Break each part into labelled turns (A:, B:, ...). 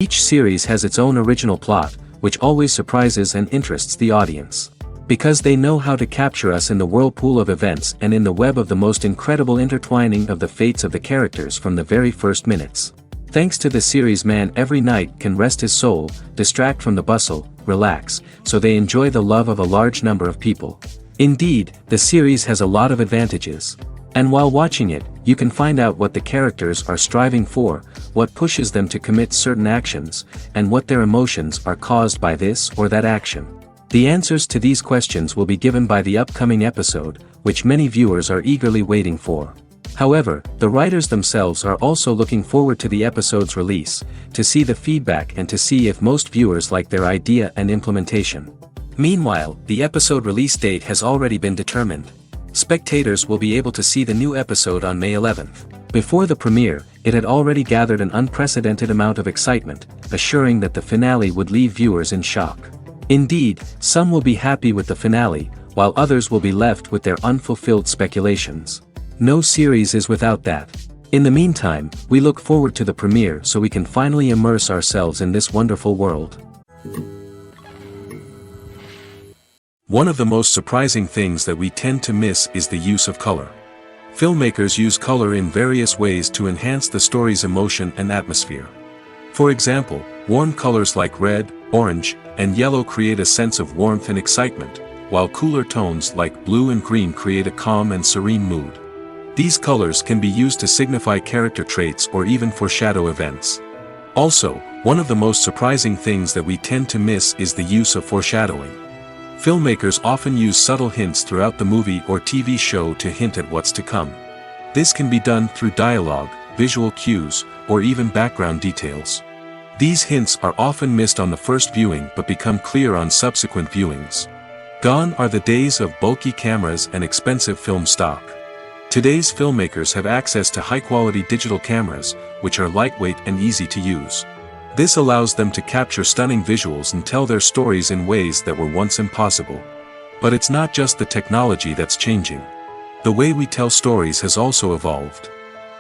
A: Each series has its own original plot, which always surprises and interests the audience. Because they know how to capture us in the whirlpool of events and in the web of the most incredible intertwining of the fates of the characters from the very first minutes. Thanks to the series, man every night can rest his soul, distract from the bustle, relax, so they enjoy the love of a large number of people. Indeed, the series has a lot of advantages. And while watching it, you can find out what the characters are striving for, what pushes them to commit certain actions, and what their emotions are caused by this or that action. The answers to these questions will be given by the upcoming episode, which many viewers are eagerly waiting for. However, the writers themselves are also looking forward to the episode's release, to see the feedback and to see if most viewers like their idea and implementation. Meanwhile, the episode release date has already been determined. Spectators will be able to see the new episode on May 11th. Before the premiere, it had already gathered an unprecedented amount of excitement, assuring that the finale would leave viewers in shock. Indeed, some will be happy with the finale, while others will be left with their unfulfilled speculations. No series is without that. In the meantime, we look forward to the premiere so we can finally immerse ourselves in this wonderful world. One of the most surprising things that we tend to miss is the use of color. Filmmakers use color in various ways to enhance the story's emotion and atmosphere. For example, warm colors like red, orange, and yellow create a sense of warmth and excitement, while cooler tones like blue and green create a calm and serene mood. These colors can be used to signify character traits or even foreshadow events. Also, one of the most surprising things that we tend to miss is the use of foreshadowing. Filmmakers often use subtle hints throughout the movie or TV show to hint at what's to come. This can be done through dialogue, visual cues, or even background details. These hints are often missed on the first viewing but become clear on subsequent viewings. Gone are the days of bulky cameras and expensive film stock. Today's filmmakers have access to high-quality digital cameras, which are lightweight and easy to use. This allows them to capture stunning visuals and tell their stories in ways that were once impossible. But it's not just the technology that's changing. The way we tell stories has also evolved.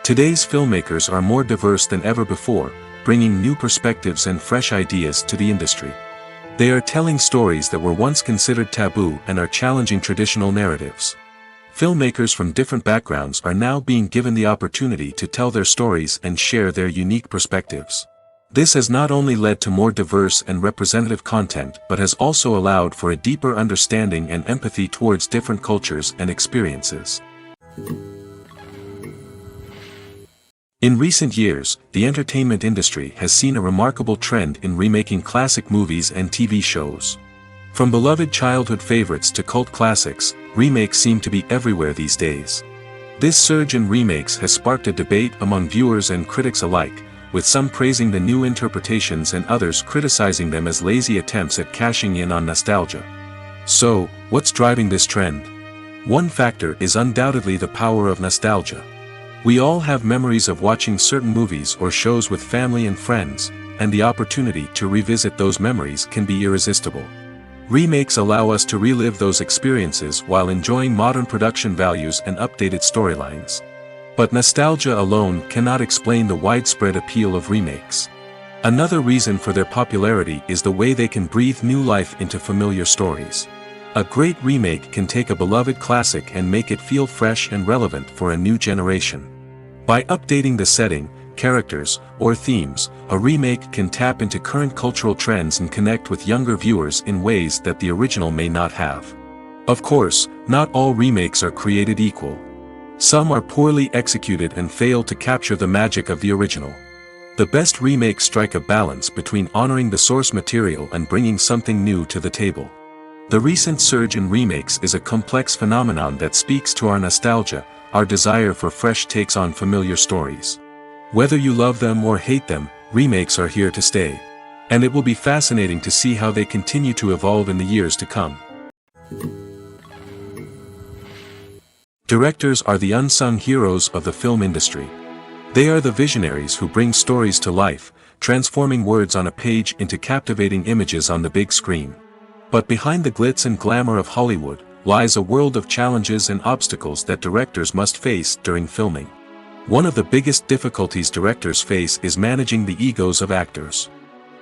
A: Today's filmmakers are more diverse than ever before, bringing new perspectives and fresh ideas to the industry. They are telling stories that were once considered taboo and are challenging traditional narratives. Filmmakers from different backgrounds are now being given the opportunity to tell their stories and share their unique perspectives. This has not only led to more diverse and representative content but has also allowed for a deeper understanding and empathy towards different cultures and experiences. In recent years, the entertainment industry has seen a remarkable trend in remaking classic movies and TV shows. From beloved childhood favorites to cult classics, remakes seem to be everywhere these days. This surge in remakes has sparked a debate among viewers and critics alike, with some praising the new interpretations and others criticizing them as lazy attempts at cashing in on nostalgia. So, what's driving this trend? One factor is undoubtedly the power of nostalgia. We all have memories of watching certain movies or shows with family and friends, and the opportunity to revisit those memories can be irresistible. Remakes allow us to relive those experiences while enjoying modern production values and updated storylines. But nostalgia alone cannot explain the widespread appeal of remakes. Another reason for their popularity is the way they can breathe new life into familiar stories. A great remake can take a beloved classic and make it feel fresh and relevant for a new generation. By updating the setting, characters, or themes, a remake can tap into current cultural trends and connect with younger viewers in ways that the original may not have. Of course, not all remakes are created equal. Some are poorly executed and fail to capture the magic of the original. The best remakes strike a balance between honoring the source material and bringing something new to the table. The recent surge in remakes is a complex phenomenon that speaks to our nostalgia, our desire for fresh takes on familiar stories. Whether you love them or hate them, remakes are here to stay. And it will be fascinating to see how they continue to evolve in the years to come. Directors are the unsung heroes of the film industry. They are the visionaries who bring stories to life, transforming words on a page into captivating images on the big screen. But behind the glitz and glamour of Hollywood lies a world of challenges and obstacles that directors must face during filming. One of the biggest difficulties directors face is managing the egos of actors.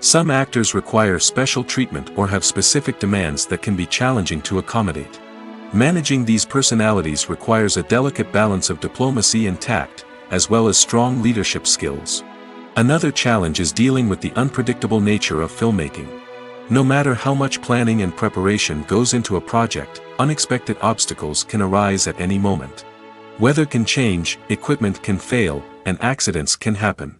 A: Some actors require special treatment or have specific demands that can be challenging to accommodate. Managing these personalities requires a delicate balance of diplomacy and tact, as well as strong leadership skills. Another challenge is dealing with the unpredictable nature of filmmaking. No matter how much planning and preparation goes into a project, unexpected obstacles can arise at any moment. Weather can change, equipment can fail, and accidents can happen.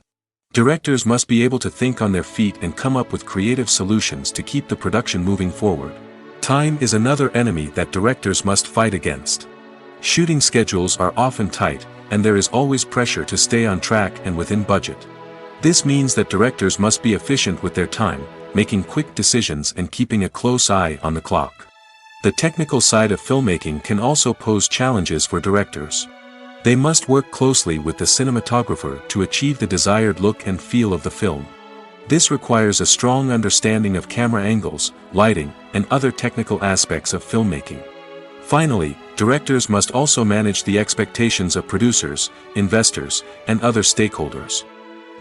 A: Directors must be able to think on their feet and come up with creative solutions to keep the production moving forward. Time is another enemy that directors must fight against. Shooting schedules are often tight, and there is always pressure to stay on track and within budget. This means that directors must be efficient with their time, making quick decisions and keeping a close eye on the clock. The technical side of filmmaking can also pose challenges for directors. They must work closely with the cinematographer to achieve the desired look and feel of the film. This requires a strong understanding of camera angles, lighting, and other technical aspects of filmmaking. Finally, directors must also manage the expectations of producers, investors, and other stakeholders.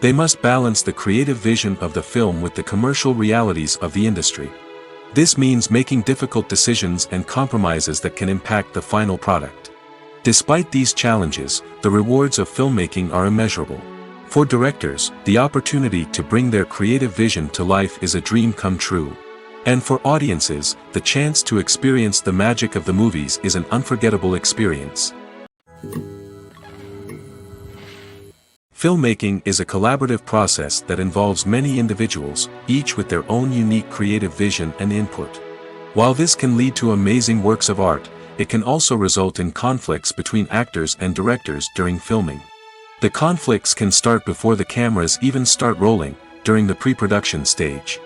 A: They must balance the creative vision of the film with the commercial realities of the industry. This means making difficult decisions and compromises that can impact the final product. Despite these challenges, the rewards of filmmaking are immeasurable. For directors, the opportunity to bring their creative vision to life is a dream come true. And for audiences, the chance to experience the magic of the movies is an unforgettable experience. Filmmaking is a collaborative process that involves many individuals, each with their own unique creative vision and input. While this can lead to amazing works of art, it can also result in conflicts between actors and directors during filming. The conflicts can start before the cameras even start rolling, during the pre-production stage.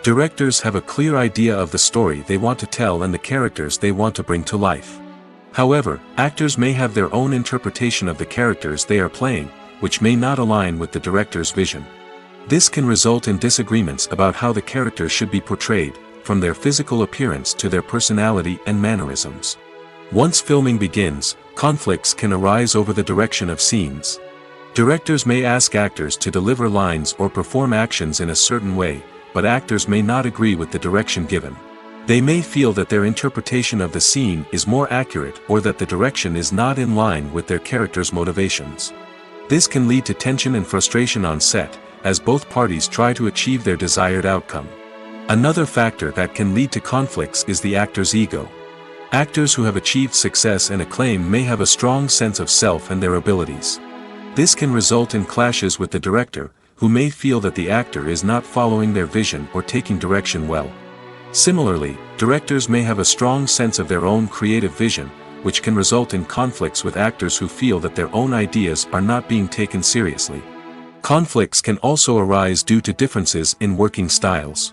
A: Directors have a clear idea of the story they want to tell and the characters they want to bring to life. However, actors may have their own interpretation of the characters they are playing, which may not align with the director's vision. This can result in disagreements about how the characters should be portrayed, from their physical appearance to their personality and mannerisms. Once filming begins, conflicts can arise over the direction of scenes. Directors may ask actors to deliver lines or perform actions in a certain way, but actors may not agree with the direction given. They may feel that their interpretation of the scene is more accurate or that the direction is not in line with their character's motivations. This can lead to tension and frustration on set, as both parties try to achieve their desired outcome. Another factor that can lead to conflicts is the actor's ego. Actors who have achieved success and acclaim may have a strong sense of self and their abilities. This can result in clashes with the director, who may feel that the actor is not following their vision or taking direction well. Similarly, directors may have a strong sense of their own creative vision, which can result in conflicts with actors who feel that their own ideas are not being taken seriously. Conflicts can also arise due to differences in working styles.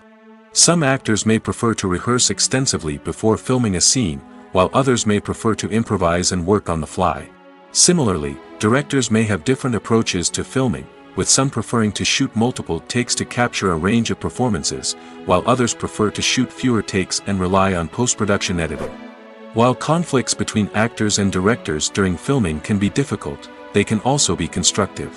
A: Some actors may prefer to rehearse extensively before filming a scene, while others may prefer to improvise and work on the fly. Similarly, directors may have different approaches to filming, with some preferring to shoot multiple takes to capture a range of performances, while others prefer to shoot fewer takes and rely on post-production editing. While conflicts between actors and directors during filming can be difficult, they can also be constructive.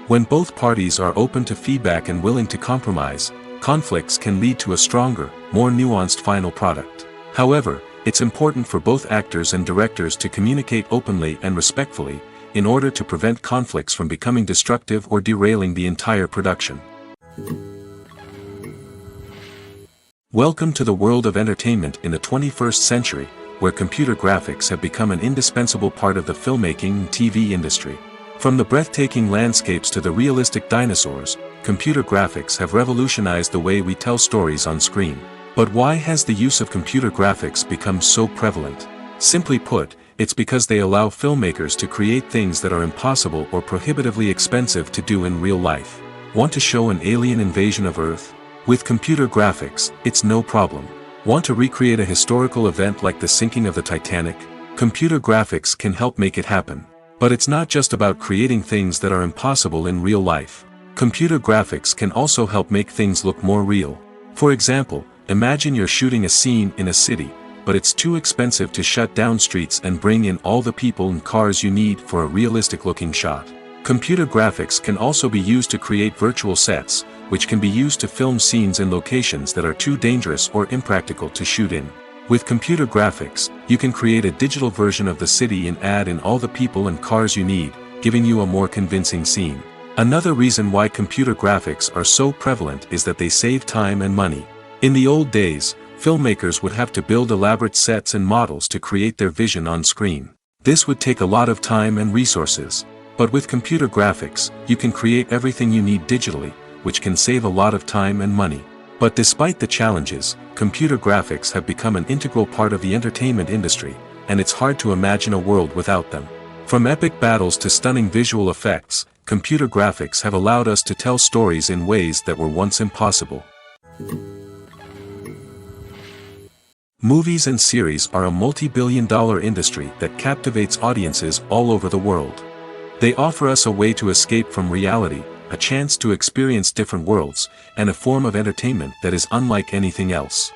A: When both parties are open to feedback and willing to compromise, conflicts can lead to a stronger, more nuanced final product. However, it's important for both actors and directors to communicate openly and respectfully, in order to prevent conflicts from becoming destructive or derailing the entire production. Welcome to the world of entertainment in the 21st century, where computer graphics have become an indispensable part of the filmmaking and TV industry. From the breathtaking landscapes to the realistic dinosaurs, computer graphics have revolutionized the way we tell stories on screen. But why has the use of computer graphics become so prevalent? Simply put, it's because they allow filmmakers to create things that are impossible or prohibitively expensive to do in real life. Want to show an alien invasion of Earth? With computer graphics, it's no problem. Want to recreate a historical event like the sinking of the Titanic? Computer graphics can help make it happen. But it's not just about creating things that are impossible in real life. Computer graphics can also help make things look more real. For example, imagine you're shooting a scene in a city, but it's too expensive to shut down streets and bring in all the people and cars you need for a realistic-looking shot. Computer graphics can also be used to create virtual sets, which can be used to film scenes in locations that are too dangerous or impractical to shoot in. With computer graphics, you can create a digital version of the city and add in all the people and cars you need, giving you a more convincing scene. Another reason why computer graphics are so prevalent is that they save time and money. In the old days, filmmakers would have to build elaborate sets and models to create their vision on screen. This would take a lot of time and resources. But with computer graphics, you can create everything you need digitally, which can save a lot of time and money. But despite the challenges, computer graphics have become an integral part of the entertainment industry, and it's hard to imagine a world without them. From epic battles to stunning visual effects, computer graphics have allowed us to tell stories in ways that were once impossible. Movies and series are a multi-billion-dollar industry that captivates audiences all over the world. They offer us a way to escape from reality, a chance to experience different worlds, and a form of entertainment that is unlike anything else.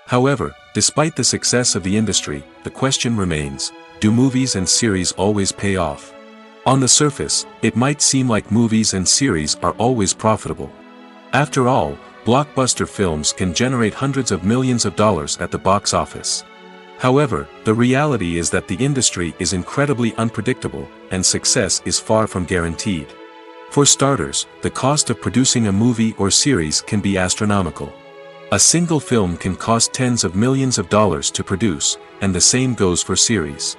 A: However, despite the success of the industry, the question remains, do movies and series always pay off? On the surface, it might seem like movies and series are always profitable. After all, blockbuster films can generate hundreds of millions of dollars at the box office. However, the reality is that the industry is incredibly unpredictable, and success is far from guaranteed. For starters, the cost of producing a movie or series can be astronomical. A single film can cost tens of millions of dollars to produce, and the same goes for series.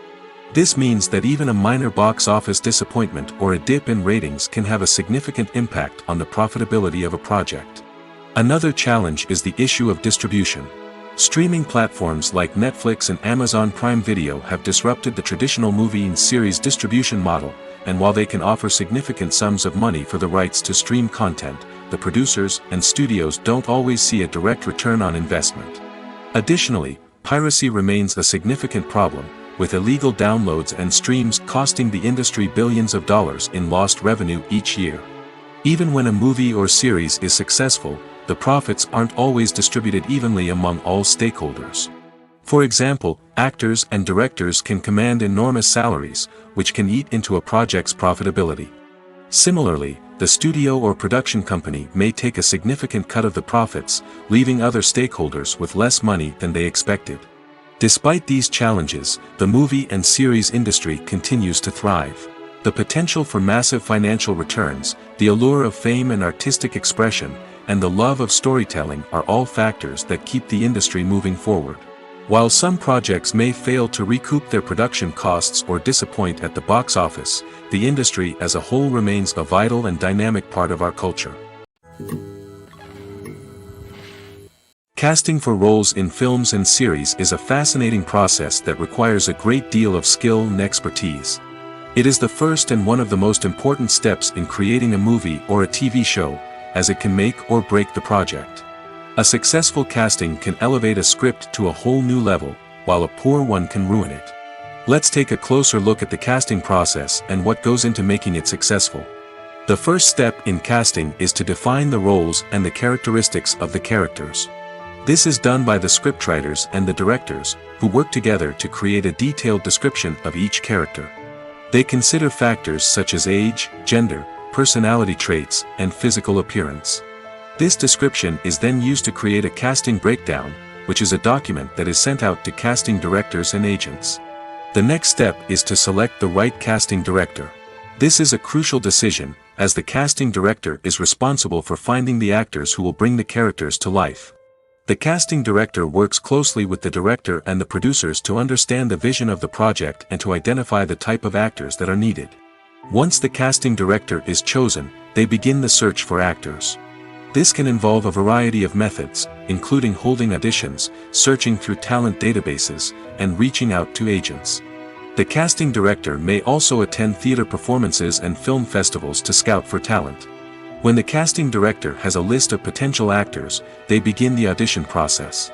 A: This means that even a minor box office disappointment or a dip in ratings can have a significant impact on the profitability of a project. Another challenge is the issue of distribution. Streaming platforms like Netflix and Amazon Prime Video have disrupted the traditional movie and series distribution model, and while they can offer significant sums of money for the rights to stream content, the producers and studios don't always see a direct return on investment. Additionally, piracy remains a significant problem, with illegal downloads and streams costing the industry billions of dollars in lost revenue each year. Even when a movie or series is successful, the profits aren't always distributed evenly among all stakeholders. For example, actors and directors can command enormous salaries, which can eat into a project's profitability. Similarly, the studio or production company may take a significant cut of the profits, leaving other stakeholders with less money than they expected. Despite these challenges, the movie and series industry continues to thrive. The potential for massive financial returns, the allure of fame and artistic expression, and the love of storytelling are all factors that keep the industry moving forward. While some projects may fail to recoup their production costs or disappoint at the box office, the industry as a whole remains a vital and dynamic part of our culture. Casting for roles in films and series is a fascinating process that requires a great deal of skill and expertise. It is the first and one of the most important steps in creating a movie or a TV show, as it can make or break the project. A successful casting can elevate a script to a whole new level, while a poor one can ruin it. Let's take a closer look at the casting process and what goes into making it successful. The first step in casting is to define the roles and the characteristics of the characters. This is done by the scriptwriters and the directors, who work together to create a detailed description of each character. They consider factors such as age, gender, personality traits, and physical appearance. This description is then used to create a casting breakdown, which is a document that is sent out to casting directors and agents. The next step is to select the right casting director. This is a crucial decision, as the casting director is responsible for finding the actors who will bring the characters to life. The casting director works closely with the director and the producers to understand the vision of the project and to identify the type of actors that are needed. Once the casting director is chosen, they begin the search for actors. This can involve a variety of methods, including holding auditions, searching through talent databases, and reaching out to agents. The casting director may also attend theater performances and film festivals to scout for talent. When the casting director has a list of potential actors, they begin the audition process.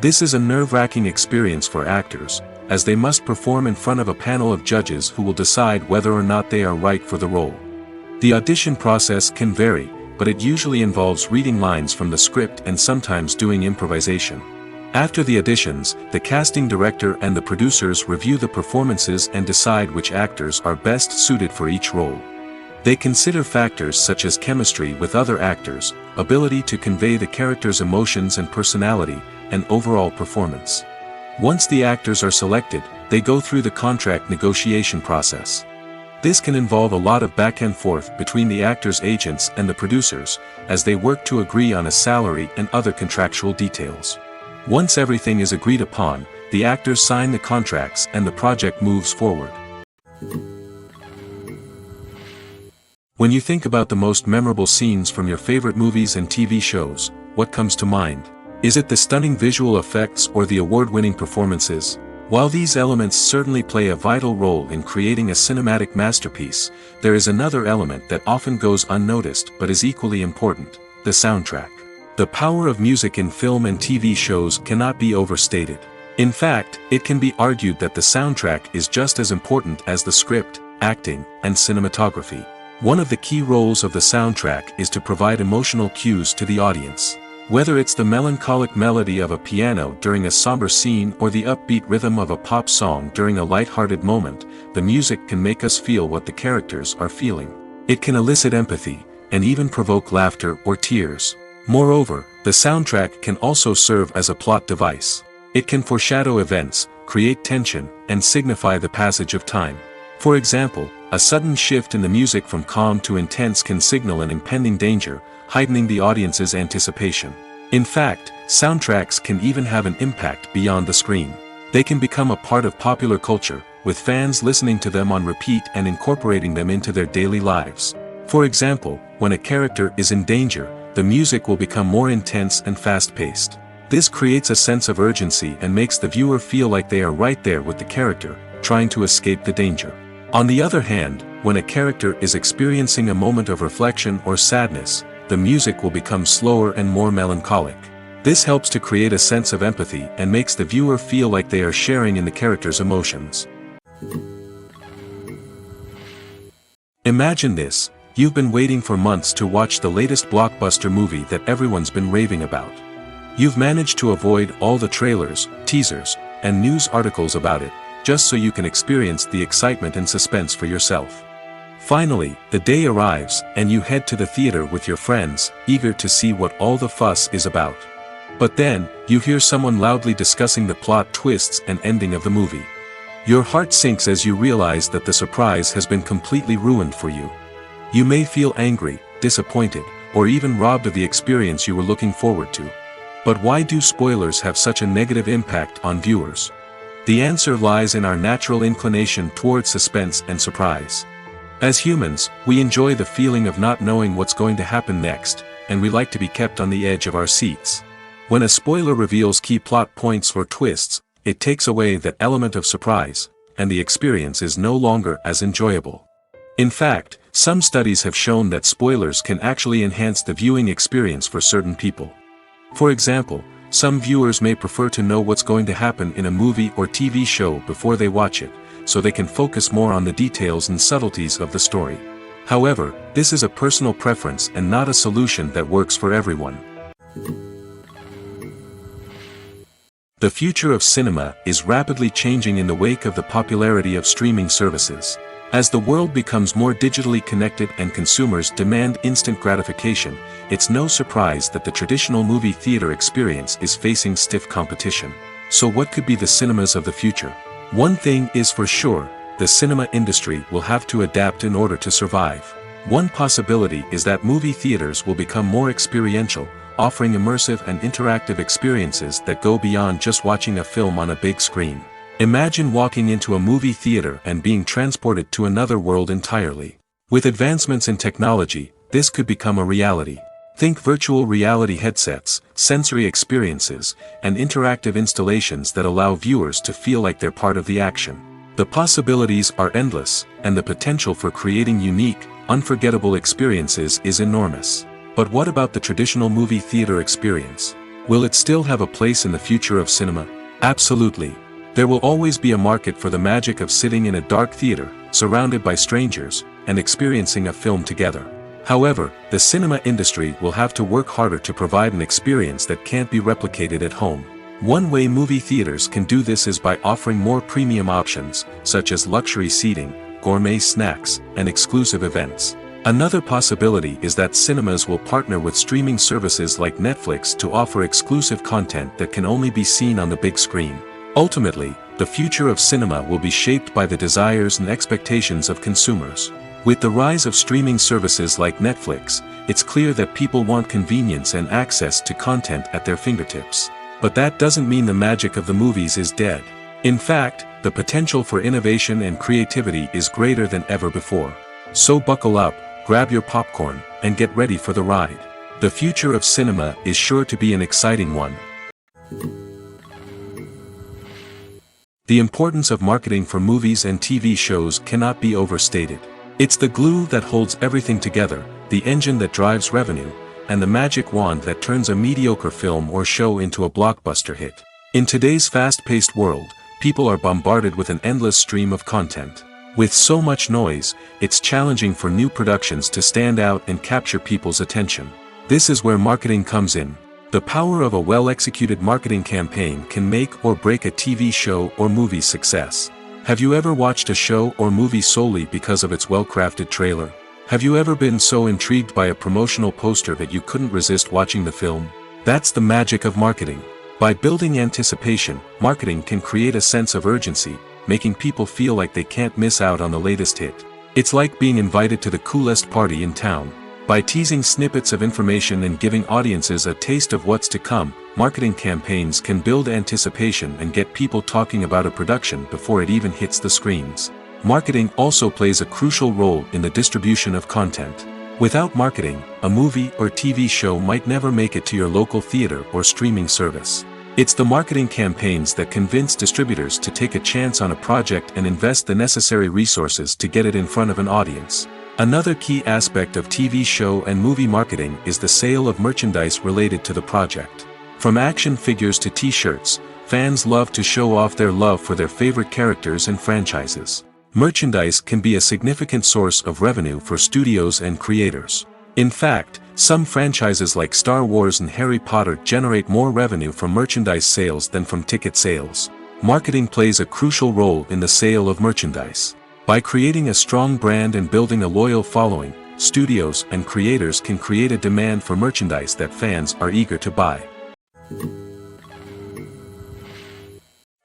A: This is a nerve-wracking experience for actors, as they must perform in front of a panel of judges who will decide whether or not they are right for the role. The audition process can vary, but it usually involves reading lines from the script and sometimes doing improvisation. After the auditions, the casting director and the producers review the performances and decide which actors are best suited for each role. They consider factors such as chemistry with other actors, ability to convey the character's emotions and personality, and overall performance. Once the actors are selected, they go through the contract negotiation process. This can involve a lot of back and forth between the actors' agents and the producers, as they work to agree on a salary and other contractual details. Once everything is agreed upon, the actors sign the contracts and the project moves forward. When you think about the most memorable scenes from your favorite movies and TV shows, what comes to mind? Is it the stunning visual effects or the award-winning performances? While these elements certainly play a vital role in creating a cinematic masterpiece, there is another element that often goes unnoticed but is equally important: the soundtrack. The power of music in film and TV shows cannot be overstated. In fact, it can be argued that the soundtrack is just as important as the script, acting, and cinematography. One of the key roles of the soundtrack is to provide emotional cues to the audience. Whether it's the melancholic melody of a piano during a somber scene or the upbeat rhythm of a pop song during a light-hearted moment, the music can make us feel what the characters are feeling. It can elicit empathy, and even provoke laughter or tears. Moreover, the soundtrack can also serve as a plot device. It can foreshadow events, create tension, and signify the passage of time. For example, a sudden shift in the music from calm to intense can signal an impending danger, heightening the audience's anticipation. In fact, soundtracks can even have an impact beyond the screen. They can become a part of popular culture, with fans listening to them on repeat and incorporating them into their daily lives. For example, when a character is in danger, the music will become more intense and fast-paced. This creates a sense of urgency and makes the viewer feel like they are right there with the character, trying to escape the danger. On the other hand, when a character is experiencing a moment of reflection or sadness, the music will become slower and more melancholic. This helps to create a sense of empathy and makes the viewer feel like they are sharing in the character's emotions. Imagine this: you've been waiting for months to watch the latest blockbuster movie that everyone's been raving about. You've managed to avoid all the trailers, teasers, and news articles about it, just so you can experience the excitement and suspense for yourself. Finally, the day arrives, and you head to the theater with your friends, eager to see what all the fuss is about. But then, you hear someone loudly discussing the plot twists and ending of the movie. Your heart sinks as you realize that the surprise has been completely ruined for you. You may feel angry, disappointed, or even robbed of the experience you were looking forward to. But why do spoilers have such a negative impact on viewers? The answer lies in our natural inclination toward suspense and surprise. As humans, we enjoy the feeling of not knowing what's going to happen next, and we like to be kept on the edge of our seats. When a spoiler reveals key plot points or twists, it takes away that element of surprise, and the experience is no longer as enjoyable. In fact, some studies have shown that spoilers can actually enhance the viewing experience for certain people. For example, some viewers may prefer to know what's going to happen in a movie or TV show before they watch it, so they can focus more on the details and subtleties of the story. However, this is a personal preference and not a solution that works for everyone. The future of cinema is rapidly changing in the wake of the popularity of streaming services. As the world becomes more digitally connected and consumers demand instant gratification, it's no surprise that the traditional movie theater experience is facing stiff competition. So what could be the cinemas of the future? One thing is for sure: the cinema industry will have to adapt in order to survive. One possibility is that movie theaters will become more experiential, offering immersive and interactive experiences that go beyond just watching a film on a big screen. Imagine walking into a movie theater and being transported to another world entirely. With advancements in technology, this could become a reality. Think virtual reality headsets, sensory experiences, and interactive installations that allow viewers to feel like they're part of the action. The possibilities are endless, and the potential for creating unique, unforgettable experiences is enormous. But what about the traditional movie theater experience? Will it still have a place in the future of cinema? Absolutely. There will always be a market for the magic of sitting in a dark theater, surrounded by strangers, and experiencing a film together. However, the cinema industry will have to work harder to provide an experience that can't be replicated at home. One way movie theaters can do this is by offering more premium options, such as luxury seating, gourmet snacks, and exclusive events. Another possibility is that cinemas will partner with streaming services like Netflix to offer exclusive content that can only be seen on the big screen. Ultimately, the future of cinema will be shaped by the desires and expectations of consumers. With the rise of streaming services like Netflix, it's clear that people want convenience and access to content at their fingertips. But that doesn't mean the magic of the movies is dead. In fact, the potential for innovation and creativity is greater than ever before. So buckle up, grab your popcorn, and get ready for the ride. The future of cinema is sure to be an exciting one. The importance of marketing for movies and TV shows cannot be overstated. It's the glue that holds everything together, the engine that drives revenue, and the magic wand that turns a mediocre film or show into a blockbuster hit. In today's fast-paced world, people are bombarded with an endless stream of content. With so much noise, it's challenging for new productions to stand out and capture people's attention. This is where marketing comes in. The power of a well-executed marketing campaign can make or break a TV show or movie's success. Have you ever watched a show or movie solely because of its well-crafted trailer? Have you ever been so intrigued by a promotional poster that you couldn't resist watching the film? That's the magic of marketing. By building anticipation, marketing can create a sense of urgency, making people feel like they can't miss out on the latest hit. It's like being invited to the coolest party in town. By teasing snippets of information and giving audiences a taste of what's to come, marketing campaigns can build anticipation and get people talking about a production before it even hits the screens. Marketing also plays a crucial role in the distribution of content. Without marketing, a movie or TV show might never make it to your local theater or streaming service. It's the marketing campaigns that convince distributors to take a chance on a project and invest the necessary resources to get it in front of an audience. Another key aspect of TV show and movie marketing is the sale of merchandise related to the project. From action figures to t-shirts, fans love to show off their love for their favorite characters and franchises. Merchandise can be a significant source of revenue for studios and creators. In fact, some franchises like Star Wars and Harry Potter generate more revenue from merchandise sales than from ticket sales. Marketing plays a crucial role in the sale of merchandise. By creating a strong brand and building a loyal following, studios and creators can create a demand for merchandise that fans are eager to buy.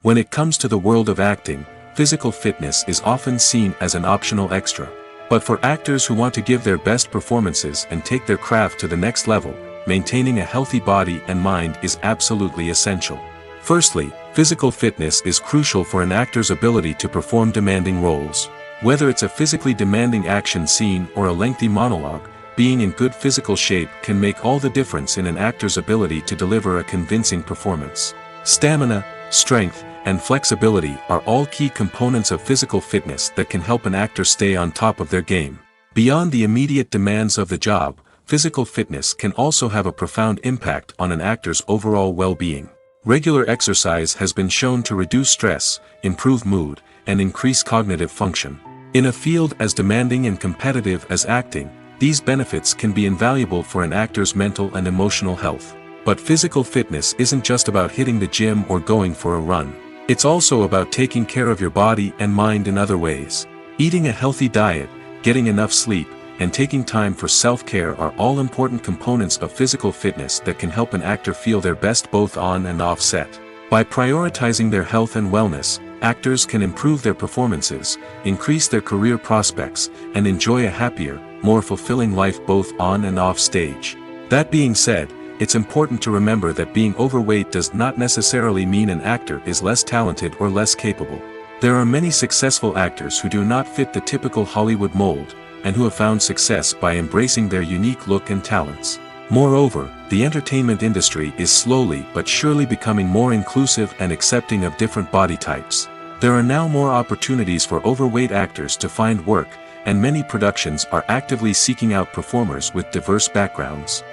A: When it comes to the world of acting, physical fitness is often seen as an optional extra. But for actors who want to give their best performances and take their craft to the next level, maintaining a healthy body and mind is absolutely essential. Firstly, physical fitness is crucial for an actor's ability to perform demanding roles. Whether it's a physically demanding action scene or a lengthy monologue, being in good physical shape can make all the difference in an actor's ability to deliver a convincing performance. Stamina, strength, and flexibility are all key components of physical fitness that can help an actor stay on top of their game. Beyond the immediate demands of the job, physical fitness can also have a profound impact on an actor's overall well-being. Regular exercise has been shown to reduce stress, improve mood, and increase cognitive function. In a field as demanding and competitive as acting, these benefits can be invaluable for an actor's mental and emotional health. But physical fitness isn't just about hitting the gym or going for a run. It's also about taking care of your body and mind in other ways. Eating a healthy diet, getting enough sleep, and taking time for self-care are all important components of physical fitness that can help an actor feel their best both on and off set. By prioritizing their health and wellness, actors can improve their performances, increase their career prospects, and enjoy a happier, more fulfilling life both on and off stage. That being said, it's important to remember that being overweight does not necessarily mean an actor is less talented or less capable. There are many successful actors who do not fit the typical Hollywood mold, and who have found success by embracing their unique look and talents. Moreover, the entertainment industry is slowly but surely becoming more inclusive and accepting of different body types. There are now more opportunities for overweight actors to find work, and many productions are actively seeking out performers with diverse backgrounds.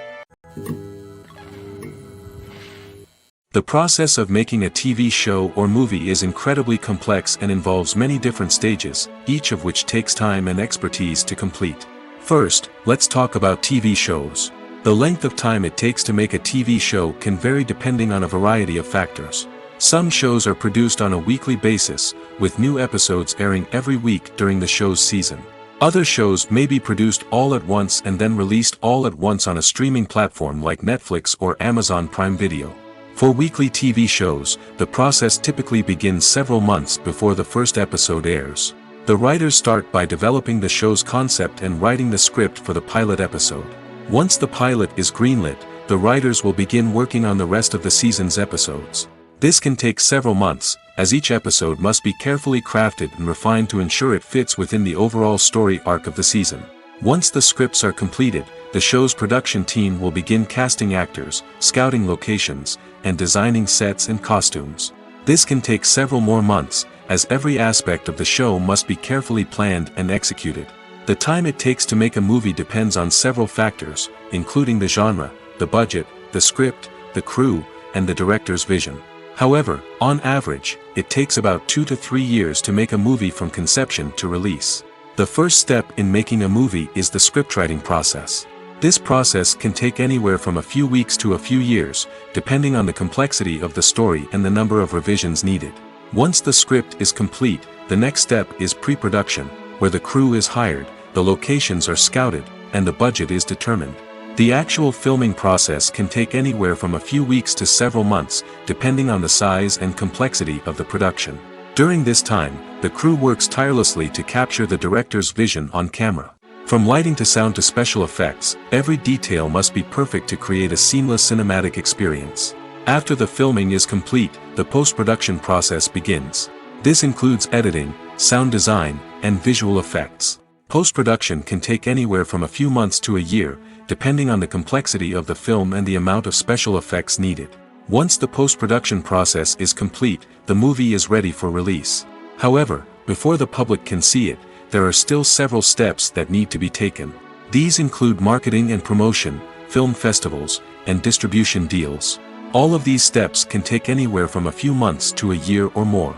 A: The process of making a TV show or movie is incredibly complex and involves many different stages, each of which takes time and expertise to complete. First, let's talk about TV shows. The length of time it takes to make a TV show can vary depending on a variety of factors. Some shows are produced on a weekly basis, with new episodes airing every week during the show's season. Other shows may be produced all at once and then released all at once on a streaming platform like Netflix or Amazon Prime Video. For weekly TV shows, the process typically begins several months before the first episode airs. The writers start by developing the show's concept and writing the script for the pilot episode. Once the pilot is greenlit, the writers will begin working on the rest of the season's episodes. This can take several months, as each episode must be carefully crafted and refined to ensure it fits within the overall story arc of the season. Once the scripts are completed, the show's production team will begin casting actors, scouting locations, and designing sets and costumes. This can take several more months, as every aspect of the show must be carefully planned and executed. The time it takes to make a movie depends on several factors, including the genre, the budget, the script, the crew, and the director's vision. However, on average, it takes about 2 to 3 years to make a movie from conception to release. The first step in making a movie is the scriptwriting process. This process can take anywhere from a few weeks to a few years, depending on the complexity of the story and the number of revisions needed. Once the script is complete, the next step is pre-production, where the crew is hired, the locations are scouted, and the budget is determined. The actual filming process can take anywhere from a few weeks to several months, depending on the size and complexity of the production. During this time, the crew works tirelessly to capture the director's vision on camera. From lighting to sound to special effects, every detail must be perfect to create a seamless cinematic experience. After the filming is complete, the post-production process begins. This includes editing, sound design, and visual effects. Post-production can take anywhere from a few months to a year, depending on the complexity of the film and the amount of special effects needed. Once the post-production process is complete, the movie is ready for release. However, before the public can see it, there are still several steps that need to be taken. These include marketing and promotion, film festivals, and distribution deals. All of these steps can take anywhere from a few months to a year or more.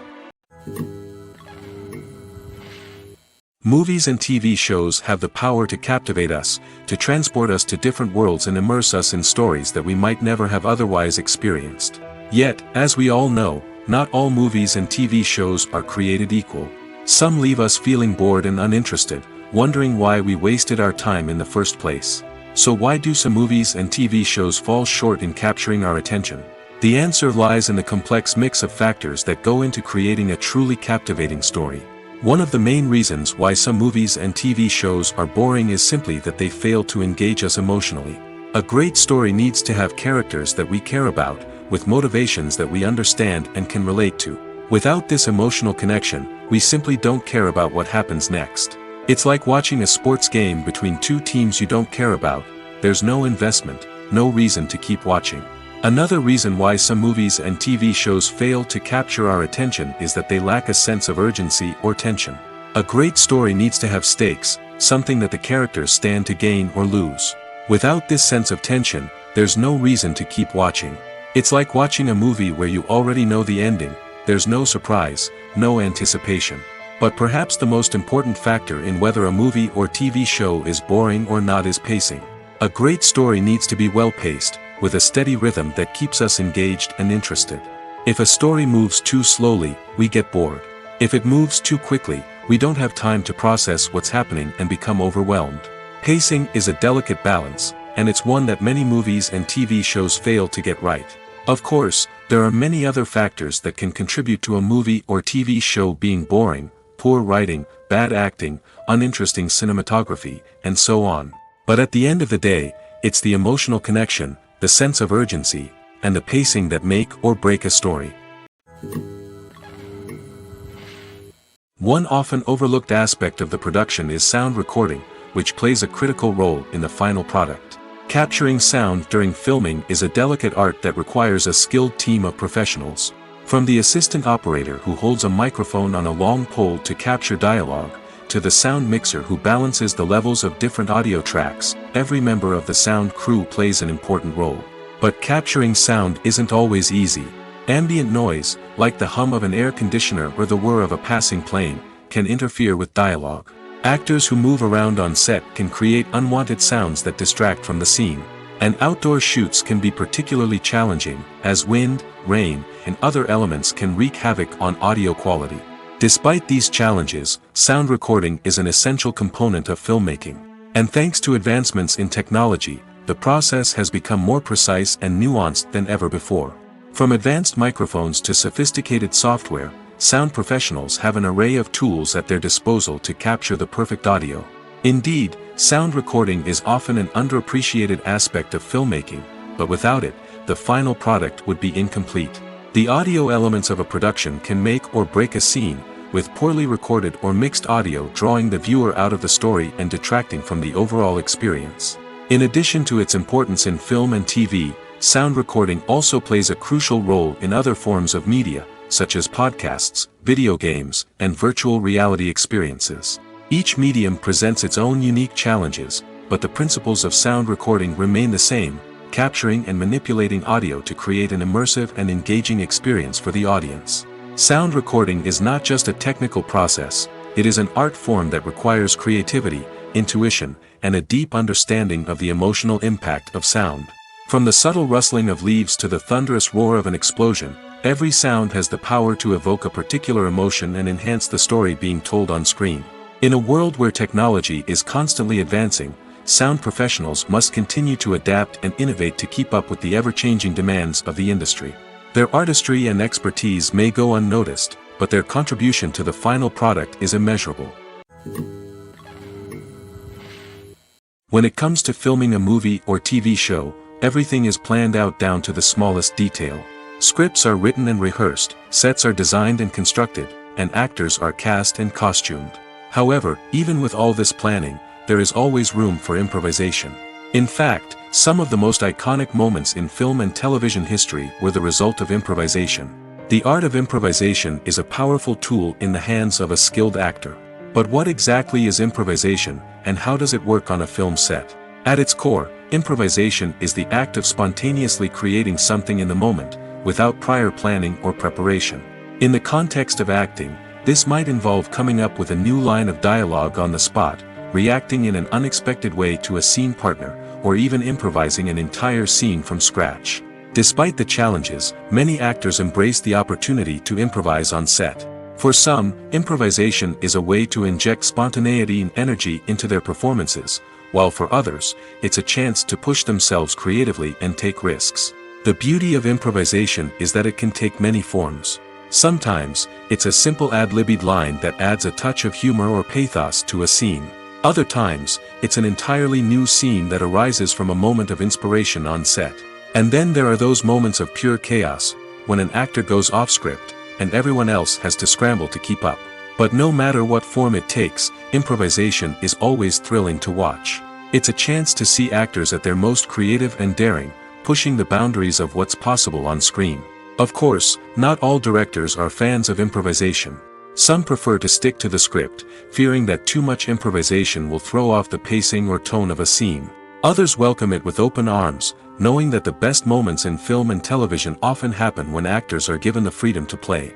A: Movies and TV shows have the power to captivate us, to transport us to different worlds and immerse us in stories that we might never have otherwise experienced. Yet, as we all know, not all movies and TV shows are created equal. Some leave us feeling bored and uninterested, wondering why we wasted our time in the first place. So why do some movies and TV shows fall short in capturing our attention? The answer lies in the complex mix of factors that go into creating a truly captivating story. One of the main reasons why some movies and TV shows are boring is simply that they fail to engage us emotionally. A great story needs to have characters that we care about, with motivations that we understand and can relate to. Without this emotional connection, we simply don't care about what happens next. It's like watching a sports game between two teams you don't care about. There's no investment, no reason to keep watching. Another reason why some movies and TV shows fail to capture our attention is that they lack a sense of urgency or tension. A great story needs to have stakes, something that the characters stand to gain or lose. Without this sense of tension, there's no reason to keep watching. It's like watching a movie where you already know the ending. There's no surprise, no anticipation. But perhaps the most important factor in whether a movie or TV show is boring or not is pacing. A great story needs to be well-paced, with a steady rhythm that keeps us engaged and interested. If a story moves too slowly, we get bored. If it moves too quickly, we don't have time to process what's happening and become overwhelmed. Pacing is a delicate balance, and it's one that many movies and TV shows fail to get right. Of course, there are many other factors that can contribute to a movie or TV show being boring: poor writing, bad acting, uninteresting cinematography, and so on. But at the end of the day, it's the emotional connection, the sense of urgency, and the pacing that make or break a story. One often overlooked aspect of the production is sound recording, which plays a critical role in the final product. Capturing sound during filming is a delicate art that requires a skilled team of professionals. From the assistant operator who holds a microphone on a long pole to capture dialogue, to the sound mixer who balances the levels of different audio tracks, every member of the sound crew plays an important role. But capturing sound isn't always easy. Ambient noise, like the hum of an air conditioner or the whir of a passing plane, can interfere with dialogue. Actors who move around on set can create unwanted sounds that distract from the scene. And outdoor shoots can be particularly challenging, as wind, rain, and other elements can wreak havoc on audio quality. Despite these challenges, sound recording is an essential component of filmmaking. And thanks to advancements in technology, the process has become more precise and nuanced than ever before. From advanced microphones to sophisticated software, sound professionals have an array of tools at their disposal to capture the perfect audio. Indeed, sound recording is often an underappreciated aspect of filmmaking, but without it, the final product would be incomplete. The audio elements of a production can make or break a scene, with poorly recorded or mixed audio drawing the viewer out of the story and detracting from the overall experience. In addition to its importance in film and TV, sound recording also plays a crucial role in other forms of media, such as podcasts, video games, and virtual reality experiences. Each medium presents its own unique challenges, but the principles of sound recording remain the same, capturing and manipulating audio to create an immersive and engaging experience for the audience. Sound recording is not just a technical process, it is an art form that requires creativity, intuition, and a deep understanding of the emotional impact of sound. From the subtle rustling of leaves to the thunderous roar of an explosion, every sound has the power to evoke a particular emotion and enhance the story being told on screen. In a world where technology is constantly advancing, sound professionals must continue to adapt and innovate to keep up with the ever-changing demands of the industry. Their artistry and expertise may go unnoticed, but their contribution to the final product is immeasurable. When it comes to filming a movie or TV show, everything is planned out down to the smallest detail. Scripts are written and rehearsed, sets are designed and constructed, and actors are cast and costumed. However, even with all this planning, there is always room for improvisation. In fact, some of the most iconic moments in film and television history were the result of improvisation. The art of improvisation is a powerful tool in the hands of a skilled actor. But what exactly is improvisation, and how does it work on a film set? At its core, improvisation is the act of spontaneously creating something in the moment, without prior planning or preparation. In the context of acting, this might involve coming up with a new line of dialogue on the spot, reacting in an unexpected way to a scene partner, or even improvising an entire scene from scratch. Despite the challenges, many actors embrace the opportunity to improvise on set. For some, improvisation is a way to inject spontaneity and energy into their performances, while for others, it's a chance to push themselves creatively and take risks. The beauty of improvisation is that it can take many forms. Sometimes, it's a simple ad-libbed line that adds a touch of humor or pathos to a scene. Other times, it's an entirely new scene that arises from a moment of inspiration on set. And then there are those moments of pure chaos, when an actor goes off script, and everyone else has to scramble to keep up. But no matter what form it takes, improvisation is always thrilling to watch. It's a chance to see actors at their most creative and daring, pushing the boundaries of what's possible on screen. Of course, not all directors are fans of improvisation. Some prefer to stick to the script, fearing that too much improvisation will throw off the pacing or tone of a scene. Others welcome it with open arms, knowing that the best moments in film and television often happen when actors are given the freedom to play.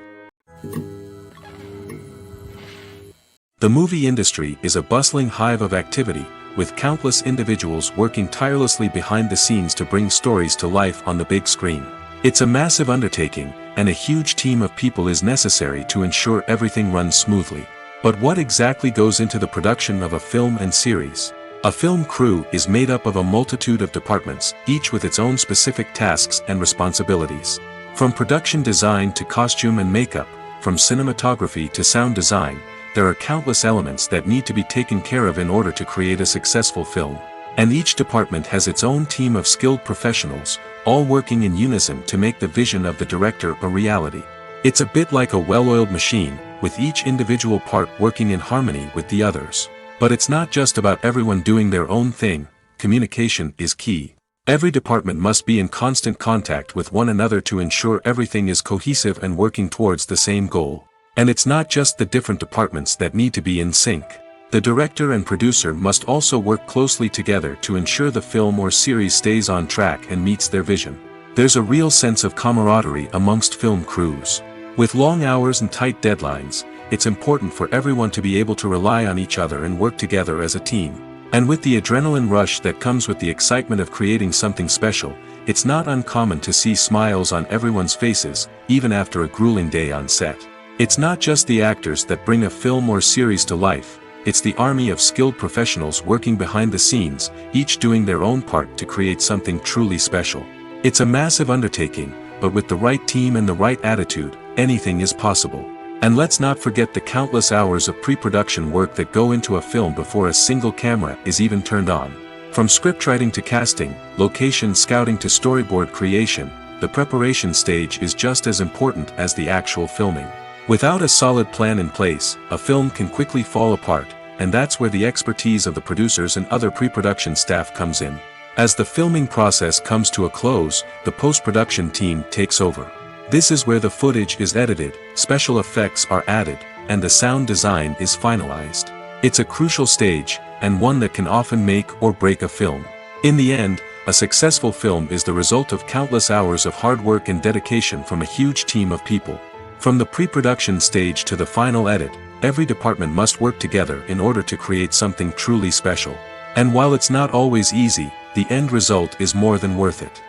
A: The movie industry is a bustling hive of activity, with countless individuals working tirelessly behind the scenes to bring stories to life on the big screen. It's a massive undertaking, and a huge team of people is necessary to ensure everything runs smoothly. But what exactly goes into the production of a film and series? A film crew is made up of a multitude of departments, each with its own specific tasks and responsibilities. From production design to costume and makeup, from cinematography to sound design, there are countless elements that need to be taken care of in order to create a successful film. And each department has its own team of skilled professionals, all working in unison to make the vision of the director a reality. It's a bit like a well-oiled machine, with each individual part working in harmony with the others. But it's not just about everyone doing their own thing, communication is key. Every department must be in constant contact with one another to ensure everything is cohesive and working towards the same goal. And it's not just the different departments that need to be in sync. The director and producer must also work closely together to ensure the film or series stays on track and meets their vision. There's a real sense of camaraderie amongst film crews. With long hours and tight deadlines, it's important for everyone to be able to rely on each other and work together as a team. And with the adrenaline rush that comes with the excitement of creating something special, it's not uncommon to see smiles on everyone's faces, even after a grueling day on set. It's not just the actors that bring a film or series to life, it's the army of skilled professionals working behind the scenes, each doing their own part to create something truly special. It's a massive undertaking, but with the right team and the right attitude, anything is possible. And let's not forget the countless hours of pre-production work that go into a film before a single camera is even turned on. From scriptwriting to casting, location scouting to storyboard creation, the preparation stage is just as important as the actual filming. Without a solid plan in place, a film can quickly fall apart, and that's where the expertise of the producers and other pre-production staff comes in. As the filming process comes to a close, the post-production team takes over. This is where the footage is edited, special effects are added, and the sound design is finalized. It's a crucial stage, and one that can often make or break a film. In the end, a successful film is the result of countless hours of hard work and dedication from a huge team of people. From the pre-production stage to the final edit, every department must work together in order to create something truly special. And while it's not always easy, the end result is more than worth it.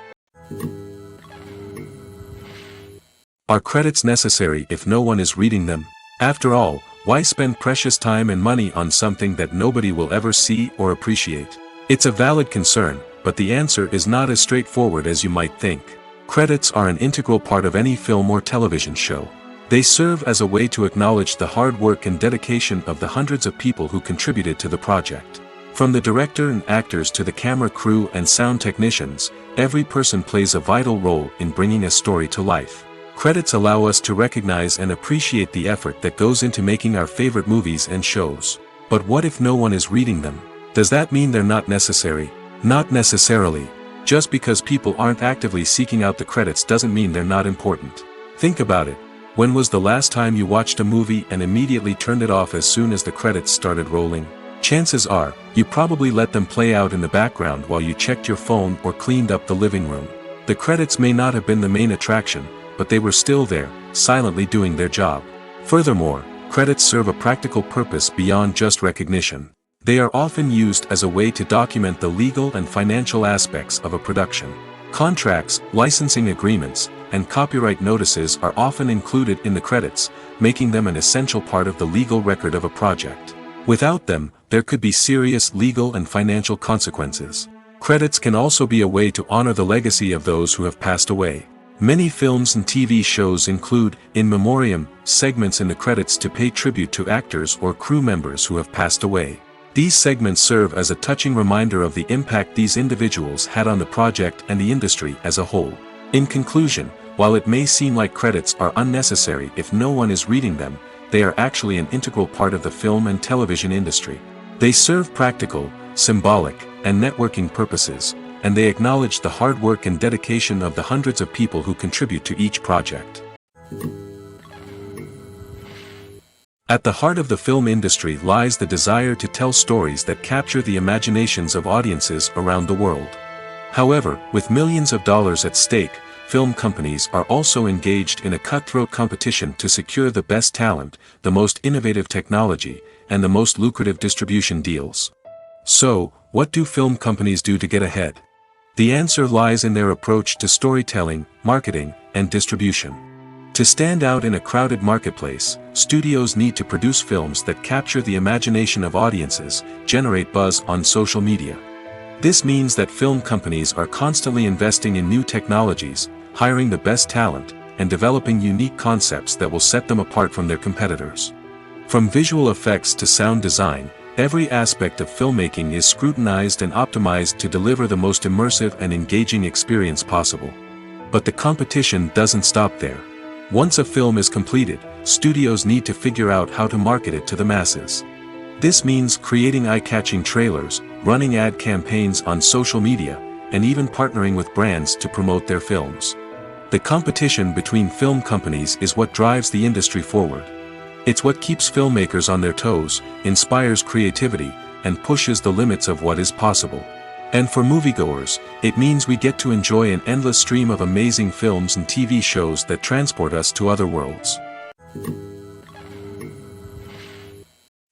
A: Are credits necessary if no one is reading them? After all, why spend precious time and money on something that nobody will ever see or appreciate? It's a valid concern, but the answer is not as straightforward as you might think. Credits are an integral part of any film or television show. They serve as a way to acknowledge the hard work and dedication of the hundreds of people who contributed to the project. From the director and actors to the camera crew and sound technicians, every person plays a vital role in bringing a story to life. Credits allow us to recognize and appreciate the effort that goes into making our favorite movies and shows. But what if no one is reading them? Does that mean they're not necessary? Not necessarily. Just because people aren't actively seeking out the credits doesn't mean they're not important. Think about it. When was the last time you watched a movie and immediately turned it off as soon as the credits started rolling? Chances are, you probably let them play out in the background while you checked your phone or cleaned up the living room. The credits may not have been the main attraction, but they were still there, silently doing their job. Furthermore, credits serve a practical purpose beyond just recognition. They are often used as a way to document the legal and financial aspects of a production. Contracts, licensing agreements, and copyright notices are often included in the credits, making them an essential part of the legal record of a project. Without them, there could be serious legal and financial consequences. Credits can also be a way to honor the legacy of those who have passed away. Many films and TV shows include, in memoriam, segments in the credits to pay tribute to actors or crew members who have passed away. These segments serve as a touching reminder of the impact these individuals had on the project and the industry as a whole. In conclusion, while it may seem like credits are unnecessary if no one is reading them, they are actually an integral part of the film and television industry. They serve practical, symbolic, and networking purposes, and they acknowledge the hard work and dedication of the hundreds of people who contribute to each project. At the heart of the film industry lies the desire to tell stories that capture the imaginations of audiences around the world. However, with millions of dollars at stake, film companies are also engaged in a cutthroat competition to secure the best talent, the most innovative technology, and the most lucrative distribution deals. So, what do film companies do to get ahead? The answer lies in their approach to storytelling, marketing, and distribution. To stand out in a crowded marketplace, studios need to produce films that capture the imagination of audiences, generate buzz on social media. This means that film companies are constantly investing in new technologies, hiring the best talent, and developing unique concepts that will set them apart from their competitors. From visual effects to sound design, every aspect of filmmaking is scrutinized and optimized to deliver the most immersive and engaging experience possible. But the competition doesn't stop there. Once a film is completed, studios need to figure out how to market it to the masses. This means creating eye-catching trailers, running ad campaigns on social media, and even partnering with brands to promote their films. The competition between film companies is what drives the industry forward. It's what keeps filmmakers on their toes, inspires creativity, and pushes the limits of what is possible. And for moviegoers, it means we get to enjoy an endless stream of amazing films and TV shows that transport us to other worlds.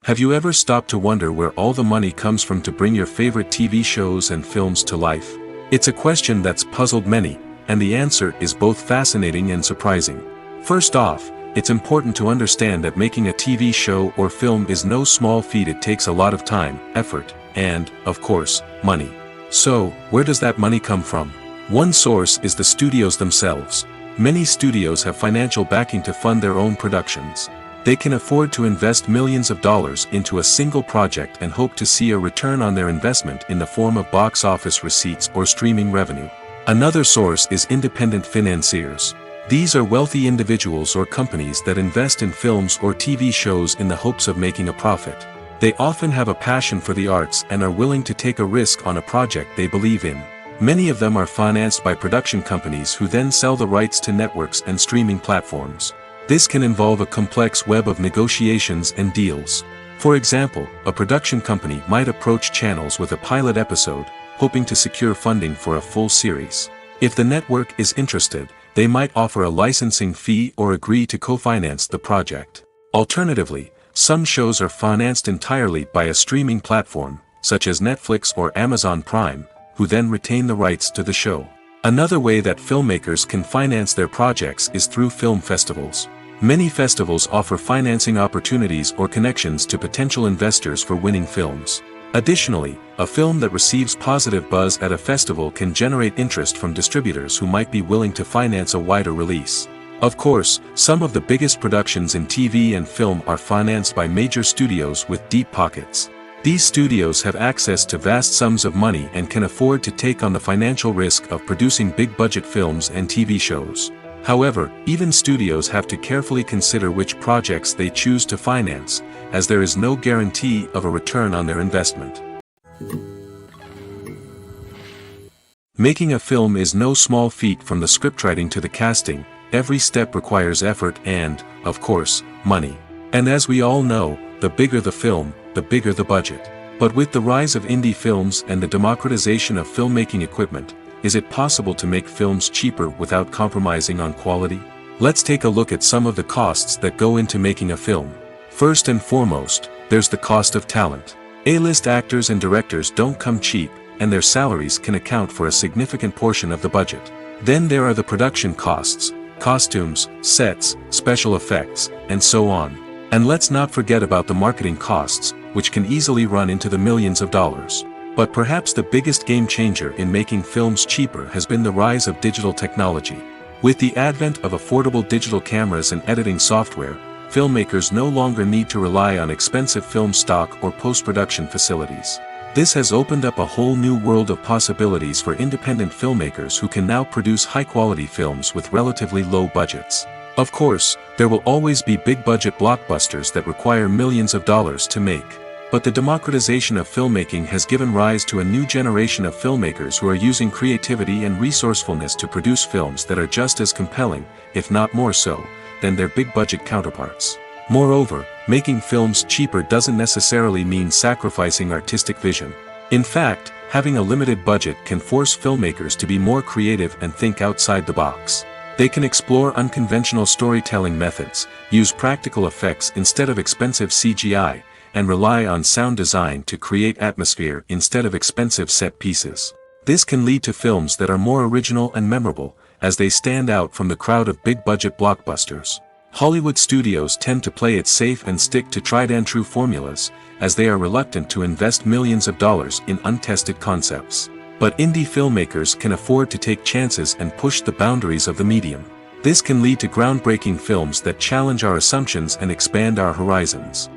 A: Have you ever stopped to wonder where all the money comes from to bring your favorite TV shows and films to life? It's a question that's puzzled many, and the answer is both fascinating and surprising. First off, it's important to understand that making a TV show or film is no small feat. It takes a lot of time, effort, and, of course, money. So, where does that money come from? One source is the studios themselves. Many studios have financial backing to fund their own productions. They can afford to invest millions of dollars into a single project and hope to see a return on their investment in the form of box office receipts or streaming revenue. Another source is independent financiers. These are wealthy individuals or companies that invest in films or TV shows in the hopes of making a profit. They often have a passion for the arts and are willing to take a risk on a project they believe in. Many of them are financed by production companies who then sell the rights to networks and streaming platforms. This can involve a complex web of negotiations and deals. For example, a production company might approach channels with a pilot episode, hoping to secure funding for a full series. If the network is interested, they might offer a licensing fee or agree to co-finance the project. Alternatively, some shows are financed entirely by a streaming platform, such as Netflix or Amazon Prime, who then retain the rights to the show. Another way that filmmakers can finance their projects is through film festivals. Many festivals offer financing opportunities or connections to potential investors for winning films. Additionally, a film that receives positive buzz at a festival can generate interest from distributors who might be willing to finance a wider release. Of course, some of the biggest productions in TV and film are financed by major studios with deep pockets. These studios have access to vast sums of money and can afford to take on the financial risk of producing big-budget films and TV shows. However, even studios have to carefully consider which projects they choose to finance, as there is no guarantee of a return on their investment. Making a film is no small feat. From the scriptwriting to the casting, every step requires effort and, of course, money. And as we all know, the bigger the film, the bigger the budget. But with the rise of indie films and the democratization of filmmaking equipment, is it possible to make films cheaper without compromising on quality? Let's take a look at some of the costs that go into making a film. First and foremost, there's the cost of talent. A-list actors and directors don't come cheap, and their salaries can account for a significant portion of the budget. Then there are the production costs, costumes, sets, special effects, and so on. And let's not forget about the marketing costs, which can easily run into the millions of dollars. But perhaps the biggest game changer in making films cheaper has been the rise of digital technology. With the advent of affordable digital cameras and editing software, filmmakers no longer need to rely on expensive film stock or post-production facilities. This has opened up a whole new world of possibilities for independent filmmakers who can now produce high-quality films with relatively low budgets. Of course, there will always be big-budget blockbusters that require millions of dollars to make. But the democratization of filmmaking has given rise to a new generation of filmmakers who are using creativity and resourcefulness to produce films that are just as compelling, if not more so, than their big-budget counterparts. Moreover, making films cheaper doesn't necessarily mean sacrificing artistic vision. In fact, having a limited budget can force filmmakers to be more creative and think outside the box. They can explore unconventional storytelling methods, use practical effects instead of expensive CGI, and rely on sound design to create atmosphere instead of expensive set pieces. This can lead to films that are more original and memorable, as they stand out from the crowd of big-budget blockbusters. Hollywood studios tend to play it safe and stick to tried-and-true formulas, as they are reluctant to invest millions of dollars in untested concepts. But indie filmmakers can afford to take chances and push the boundaries of the medium. This can lead to groundbreaking films that challenge our assumptions and expand our horizons.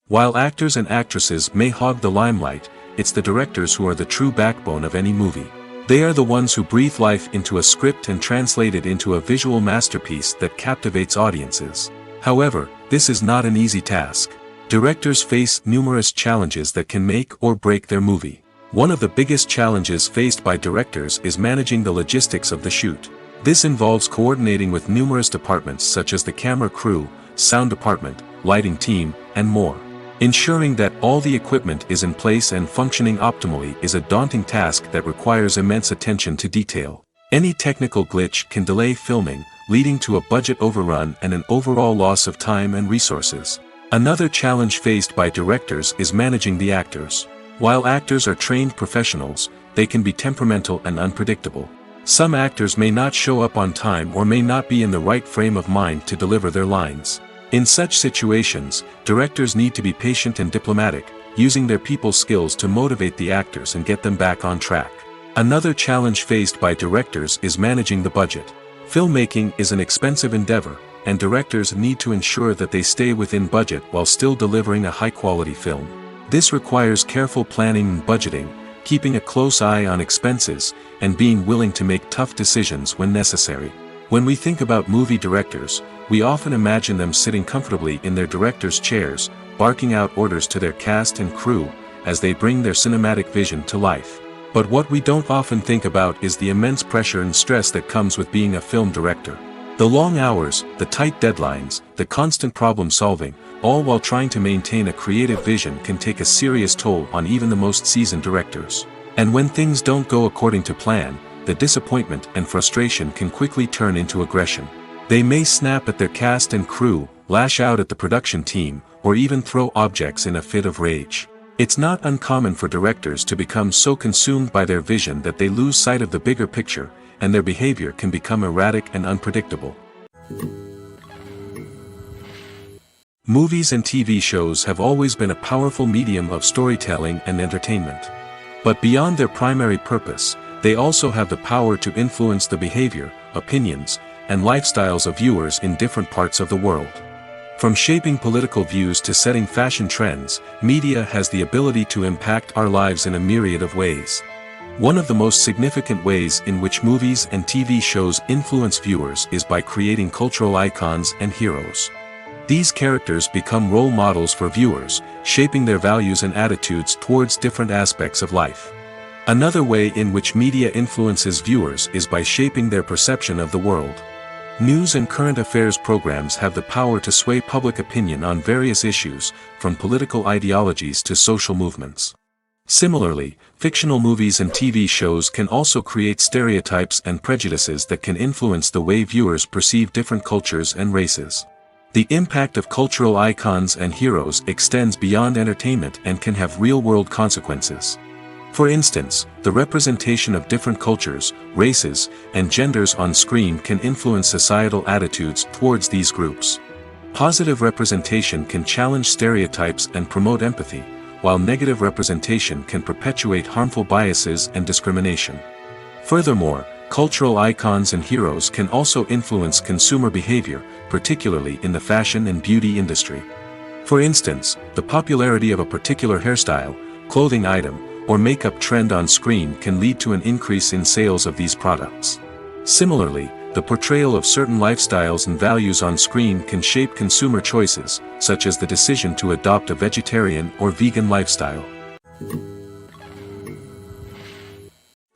A: While actors and actresses may hog the limelight, it's the directors who are the true backbone of any movie. They are the ones who breathe life into a script and translate it into a visual masterpiece that captivates audiences. However, this is not an easy task. Directors face numerous challenges that can make or break their movie. One of the biggest challenges faced by directors is managing the logistics of the shoot. This involves coordinating with numerous departments such as the camera crew, sound department, lighting team, and more. Ensuring that all the equipment is in place and functioning optimally is a daunting task that requires immense attention to detail. Any technical glitch can delay filming, leading to a budget overrun and an overall loss of time and resources. Another challenge faced by directors is managing the actors. While actors are trained professionals, they can be temperamental and unpredictable. Some actors may not show up on time or may not be in the right frame of mind to deliver their lines. In such situations, directors need to be patient and diplomatic, using their people skills to motivate the actors and get them back on track. Another challenge faced by directors is managing the budget. Filmmaking is an expensive endeavor, and directors need to ensure that they stay within budget while still delivering a high-quality film. This requires careful planning and budgeting, keeping a close eye on expenses, and being willing to make tough decisions when necessary. When we think about movie directors, we often imagine them sitting comfortably in their director's chairs, barking out orders to their cast and crew, as they bring their cinematic vision to life. But what we don't often think about is the immense pressure and stress that comes with being a film director. The long hours, the tight deadlines, the constant problem solving, all while trying to maintain a creative vision can take a serious toll on even the most seasoned directors. And when things don't go according to plan, the disappointment and frustration can quickly turn into aggression. They may snap at their cast and crew, lash out at the production team, or even throw objects in a fit of rage. It's not uncommon for directors to become so consumed by their vision that they lose sight of the bigger picture, and their behavior can become erratic and unpredictable. Movies and TV shows have always been a powerful medium of storytelling and entertainment. But beyond their primary purpose, they also have the power to influence the behavior, opinions, and lifestyles of viewers in different parts of the world. From shaping political views to setting fashion trends, media has the ability to impact our lives in a myriad of ways. One of the most significant ways in which movies and TV shows influence viewers is by creating cultural icons and heroes. These characters become role models for viewers, shaping their values and attitudes towards different aspects of life. Another way in which media influences viewers is by shaping their perception of the world. News and current affairs programs have the power to sway public opinion on various issues, from political ideologies to social movements. Similarly, fictional movies and TV shows can also create stereotypes and prejudices that can influence the way viewers perceive different cultures and races. The impact of cultural icons and heroes extends beyond entertainment and can have real-world consequences. For instance, the representation of different cultures, races, and genders on screen can influence societal attitudes towards these groups. Positive representation can challenge stereotypes and promote empathy, while negative representation can perpetuate harmful biases and discrimination. Furthermore, cultural icons and heroes can also influence consumer behavior, particularly in the fashion and beauty industry. For instance, the popularity of a particular hairstyle, clothing item, or makeup trend on screen can lead to an increase in sales of these products. Similarly, the portrayal of certain lifestyles and values on screen can shape consumer choices, such as the decision to adopt a vegetarian or vegan lifestyle.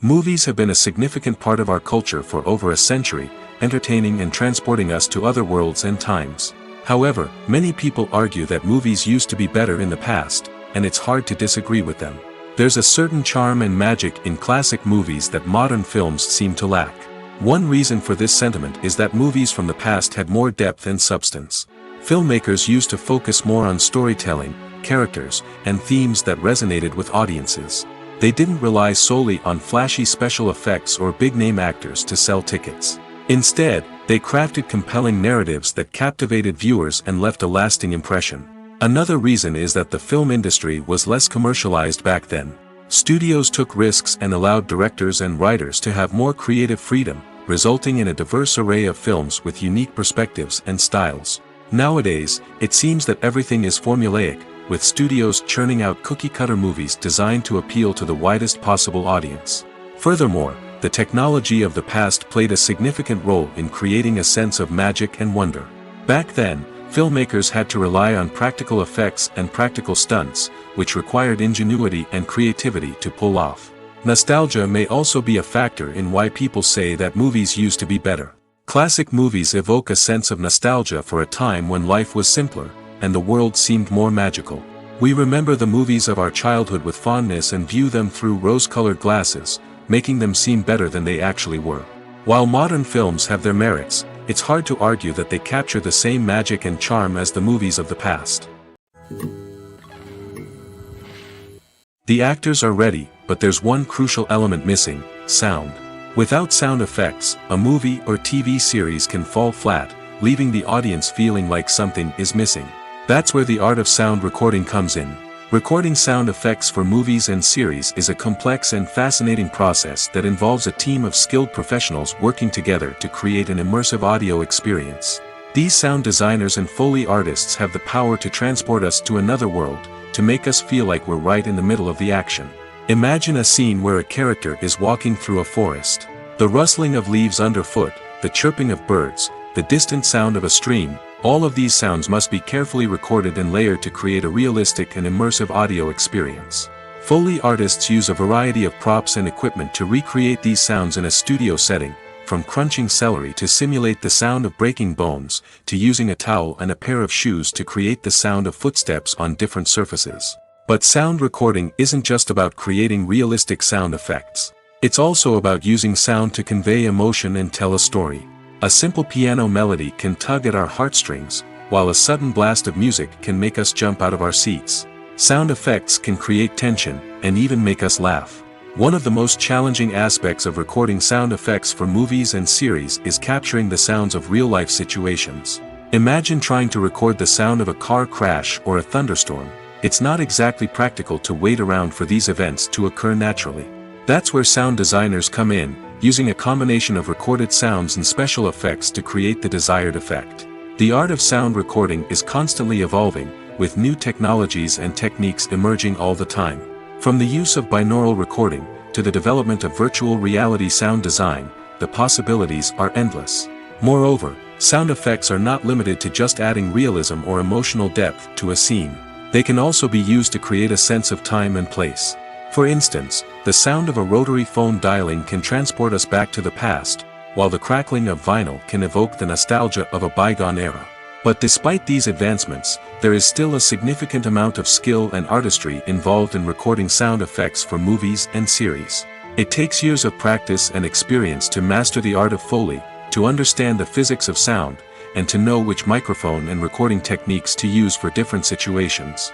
A: Movies have been a significant part of our culture for over a century, entertaining and transporting us to other worlds and times. However, many people argue that movies used to be better in the past, and it's hard to disagree with them. There's a certain charm and magic in classic movies that modern films seem to lack. One reason for this sentiment is that movies from the past had more depth and substance. Filmmakers used to focus more on storytelling, characters, and themes that resonated with audiences. They didn't rely solely on flashy special effects or big-name actors to sell tickets. Instead, they crafted compelling narratives that captivated viewers and left a lasting impression. Another reason is that the film industry was less commercialized back then. Studios took risks and allowed directors and writers to have more creative freedom, resulting in a diverse array of films with unique perspectives and styles. Nowadays, it seems that everything is formulaic, with studios churning out cookie-cutter movies designed to appeal to the widest possible audience. Furthermore, the technology of the past played a significant role in creating a sense of magic and wonder. Back then, filmmakers had to rely on practical effects and practical stunts, which required ingenuity and creativity to pull off. Nostalgia may also be a factor in why people say that movies used to be better. Classic movies evoke a sense of nostalgia for a time when life was simpler, and the world seemed more magical. We remember the movies of our childhood with fondness and view them through rose-colored glasses, making them seem better than they actually were. While modern films have their merits, it's hard to argue that they capture the same magic and charm as the movies of the past. The actors are ready, but there's one crucial element missing: sound. Without sound effects, a movie or TV series can fall flat, leaving the audience feeling like something is missing. That's where the art of sound recording comes in. Recording sound effects for movies and series is a complex and fascinating process that involves a team of skilled professionals working together to create an immersive audio experience. These sound designers and Foley artists have the power to transport us to another world, to make us feel like we're right in the middle of the action. Imagine a scene where a character is walking through a forest. The rustling of leaves underfoot, the chirping of birds, the distant sound of a stream, all of these sounds must be carefully recorded and layered to create a realistic and immersive audio experience. Foley artists use a variety of props and equipment to recreate these sounds in a studio setting, from crunching celery to simulate the sound of breaking bones, to using a towel and a pair of shoes to create the sound of footsteps on different surfaces. But sound recording isn't just about creating realistic sound effects. It's also about using sound to convey emotion and tell a story. A simple piano melody can tug at our heartstrings, while a sudden blast of music can make us jump out of our seats. Sound effects can create tension, and even make us laugh. One of the most challenging aspects of recording sound effects for movies and series is capturing the sounds of real-life situations. Imagine trying to record the sound of a car crash or a thunderstorm. It's not exactly practical to wait around for these events to occur naturally. That's where sound designers come in, using a combination of recorded sounds and special effects to create the desired effect. The art of sound recording is constantly evolving, with new technologies and techniques emerging all the time. From the use of binaural recording, to the development of virtual reality sound design, the possibilities are endless. Moreover, sound effects are not limited to just adding realism or emotional depth to a scene. They can also be used to create a sense of time and place. For instance, the sound of a rotary phone dialing can transport us back to the past, while the crackling of vinyl can evoke the nostalgia of a bygone era. But despite these advancements, there is still a significant amount of skill and artistry involved in recording sound effects for movies and series. It takes years of practice and experience to master the art of Foley, to understand the physics of sound, and to know which microphone and recording techniques to use for different situations.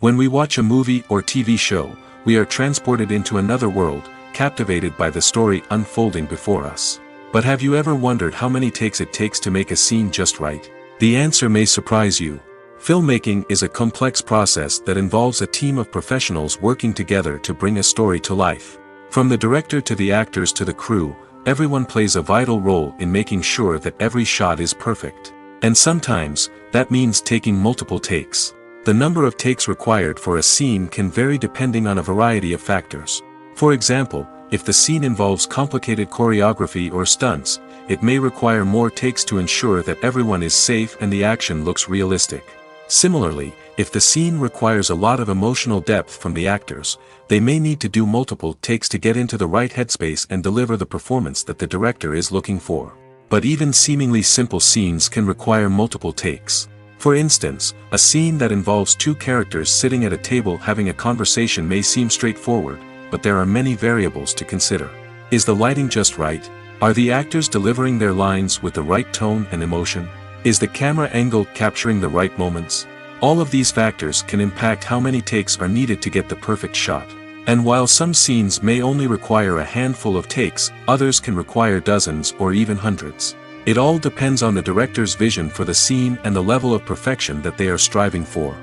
A: When we watch a movie or TV show, we are transported into another world, captivated by the story unfolding before us. But have you ever wondered how many takes it takes to make a scene just right? The answer may surprise you. Filmmaking is a complex process that involves a team of professionals working together to bring a story to life. From the director to the actors to the crew, everyone plays a vital role in making sure that every shot is perfect. And sometimes, that means taking multiple takes. The number of takes required for a scene can vary depending on a variety of factors. For example, if the scene involves complicated choreography or stunts, it may require more takes to ensure that everyone is safe and the action looks realistic. Similarly, if the scene requires a lot of emotional depth from the actors, they may need to do multiple takes to get into the right headspace and deliver the performance that the director is looking for. But even seemingly simple scenes can require multiple takes. For instance, a scene that involves two characters sitting at a table having a conversation may seem straightforward, but there are many variables to consider. Is the lighting just right? Are the actors delivering their lines with the right tone and emotion? Is the camera angle capturing the right moments? All of these factors can impact how many takes are needed to get the perfect shot. And while some scenes may only require a handful of takes, others can require dozens or even hundreds. It all depends on the director's vision for the scene and the level of perfection that they are striving for.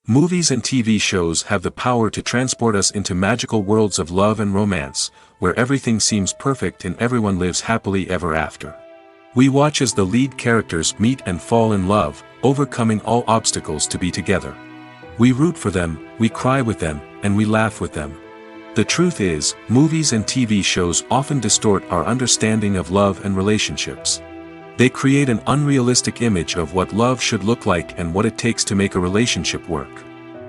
A: Movies and TV shows have the power to transport us into magical worlds of love and romance, where everything seems perfect and everyone lives happily ever after. We watch as the lead characters meet and fall in love, overcoming all obstacles to be together. We root for them, we cry with them, and we laugh with them. The truth is, movies and TV shows often distort our understanding of love and relationships. They create an unrealistic image of what love should look like and what it takes to make a relationship work.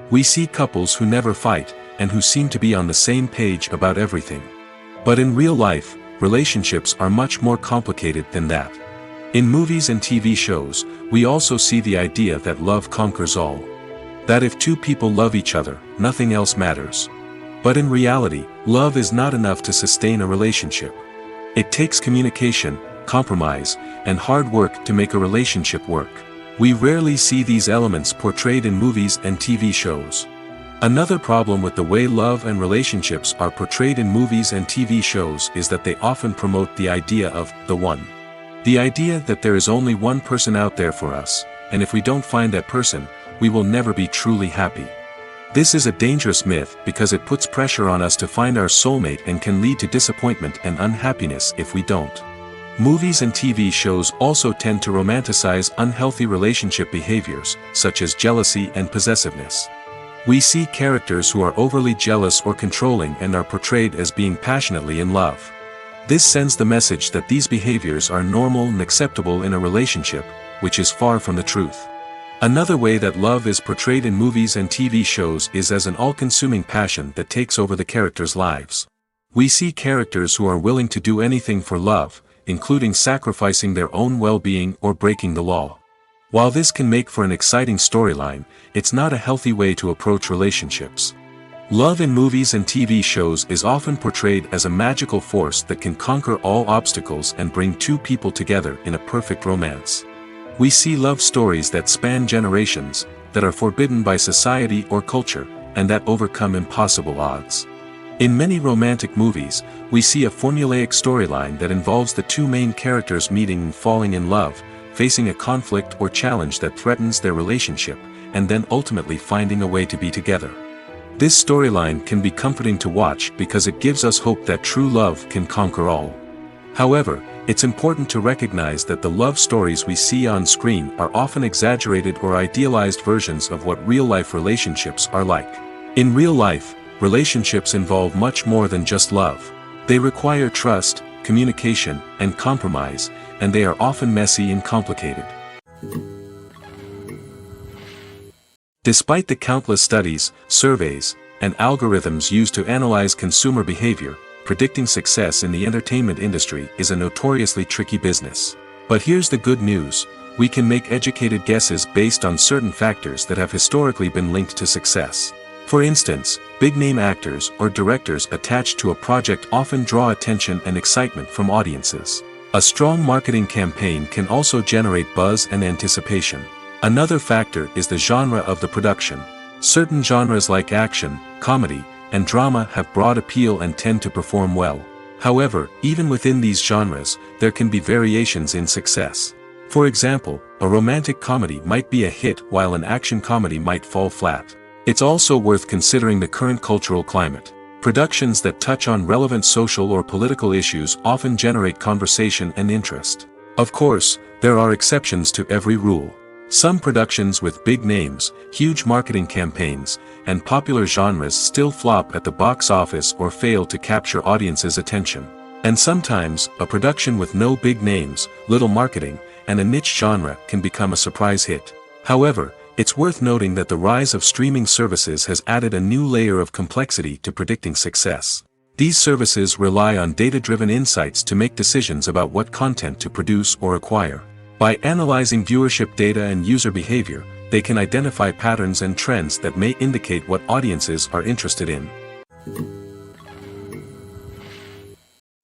A: We see couples who never fight, and who seem to be on the same page about everything. But in real life, relationships are much more complicated than that. In movies and TV shows, we also see the idea that love conquers all. That if two people love each other, nothing else matters. But in reality, love is not enough to sustain a relationship. It takes communication, compromise, and hard work to make a relationship work. We rarely see these elements portrayed in movies and TV shows. Another problem with the way love and relationships are portrayed in movies and TV shows is that they often promote the idea of the one. The idea that there is only one person out there for us, and if we don't find that person, we will never be truly happy. This is a dangerous myth because it puts pressure on us to find our soulmate and can lead to disappointment and unhappiness if we don't. Movies and TV shows also tend to romanticize unhealthy relationship behaviors, such as jealousy and possessiveness. We see characters who are overly jealous or controlling and are portrayed as being passionately in love. This sends the message that these behaviors are normal and acceptable in a relationship, which is far from the truth. Another way that love is portrayed in movies and TV shows is as an all-consuming passion that takes over the characters' lives. We see characters who are willing to do anything for love, including sacrificing their own well-being or breaking the law. While this can make for an exciting storyline, it's not a healthy way to approach relationships. Love in movies and TV shows is often portrayed as a magical force that can conquer all obstacles and bring two people together in a perfect romance. We see love stories that span generations, that are forbidden by society or culture, and that overcome impossible odds. In many romantic movies, we see a formulaic storyline that involves the two main characters meeting and falling in love, facing a conflict or challenge that threatens their relationship, and then ultimately finding a way to be together. This storyline can be comforting to watch because it gives us hope that true love can conquer all. However, it's important to recognize that the love stories we see on screen are often exaggerated or idealized versions of what real-life relationships are like. In real life, relationships involve much more than just love. They require trust, communication, and compromise, and they are often messy and complicated. Despite the countless studies, surveys, and algorithms used to analyze consumer behavior, predicting success in the entertainment industry is a notoriously tricky business. But here's the good news: we can make educated guesses based on certain factors that have historically been linked to success. For instance, big-name actors or directors attached to a project often draw attention and excitement from audiences. A strong marketing campaign can also generate buzz and anticipation. Another factor is the genre of the production. Certain genres like action, comedy, and drama have broad appeal and tend to perform well. However, even within these genres, there can be variations in success. For example, a romantic comedy might be a hit while an action comedy might fall flat. It's also worth considering the current cultural climate. Productions that touch on relevant social or political issues often generate conversation and interest. Of course, there are exceptions to every rule. Some productions with big names, huge marketing campaigns, and popular genres still flop at the box office or fail to capture audiences' attention. And sometimes, a production with no big names, little marketing, and a niche genre can become a surprise hit. However, it's worth noting that the rise of streaming services has added a new layer of complexity to predicting success. These services rely on data-driven insights to make decisions about what content to produce or acquire. By analyzing viewership data and user behavior, they can identify patterns and trends that may indicate what audiences are interested in.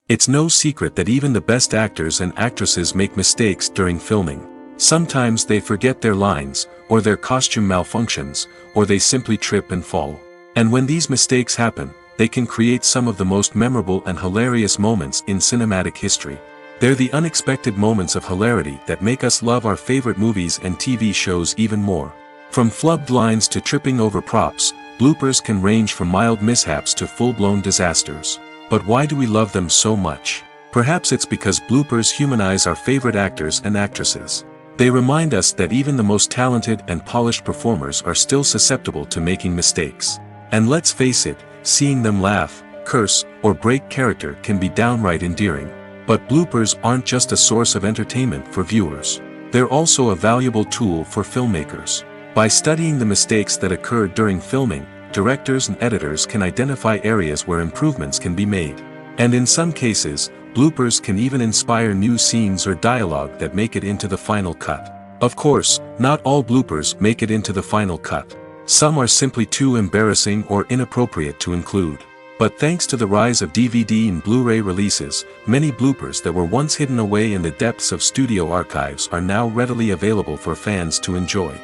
A: It's no secret that even the best actors and actresses make mistakes during filming. Sometimes they forget their lines, or their costume malfunctions, or they simply trip and fall. And when these mistakes happen, they can create some of the most memorable and hilarious moments in cinematic history. They're the unexpected moments of hilarity that make us love our favorite movies and TV shows even more. From flubbed lines to tripping over props, bloopers can range from mild mishaps to full-blown disasters. But why do we love them so much? Perhaps it's because bloopers humanize our favorite actors and actresses. They remind us that even the most talented and polished performers are still susceptible to making mistakes. And let's face it, seeing them laugh, curse, or break character can be downright endearing. But bloopers aren't just a source of entertainment for viewers. They're also a valuable tool for filmmakers. By studying the mistakes that occurred during filming, directors and editors can identify areas where improvements can be made. And in some cases, bloopers can even inspire new scenes or dialogue that make it into the final cut. Of course, not all bloopers make it into the final cut. Some are simply too embarrassing or inappropriate to include. But thanks to the rise of DVD and Blu-ray releases, many bloopers that were once hidden away in the depths of studio archives are now readily available for fans to enjoy.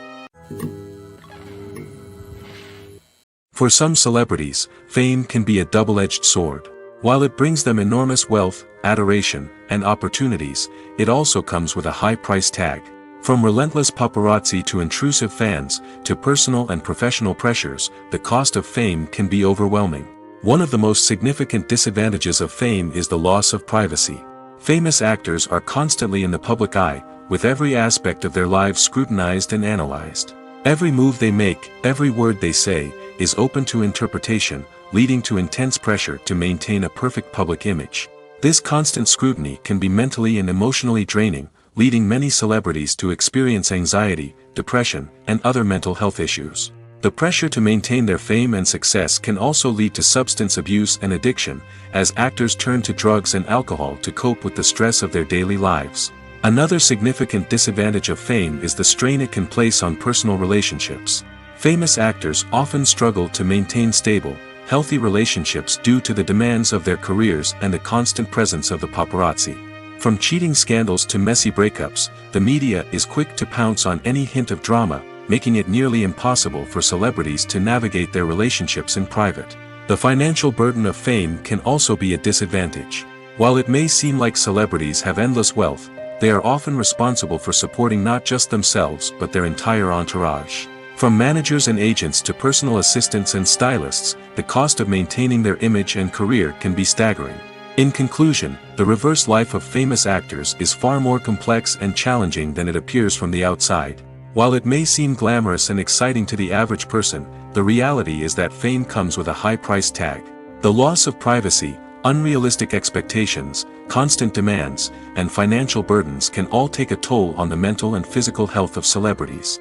A: For some celebrities, fame can be a double-edged sword. While it brings them enormous wealth, adoration, and opportunities, it also comes with a high price tag. From relentless paparazzi to intrusive fans, to personal and professional pressures, the cost of fame can be overwhelming. One of the most significant disadvantages of fame is the loss of privacy. Famous actors are constantly in the public eye, with every aspect of their lives scrutinized and analyzed. Every move they make, every word they say, is open to interpretation, leading to intense pressure to maintain a perfect public image. This constant scrutiny can be mentally and emotionally draining, leading many celebrities to experience anxiety, depression, and other mental health issues. The pressure to maintain their fame and success can also lead to substance abuse and addiction, as actors turn to drugs and alcohol to cope with the stress of their daily lives. Another significant disadvantage of fame is the strain it can place on personal relationships. Famous actors often struggle to maintain stable, healthy relationships due to the demands of their careers and the constant presence of the paparazzi. From cheating scandals to messy breakups, the media is quick to pounce on any hint of drama, making it nearly impossible for celebrities to navigate their relationships in private. The financial burden of fame can also be a disadvantage. While it may seem like celebrities have endless wealth, they are often responsible for supporting not just themselves but their entire entourage. From managers and agents to personal assistants and stylists, the cost of maintaining their image and career can be staggering. In conclusion, the reverse life of famous actors is far more complex and challenging than it appears from the outside. While it may seem glamorous and exciting to the average person, the reality is that fame comes with a high price tag. The loss of privacy, unrealistic expectations, constant demands, and financial burdens can all take a toll on the mental and physical health of celebrities.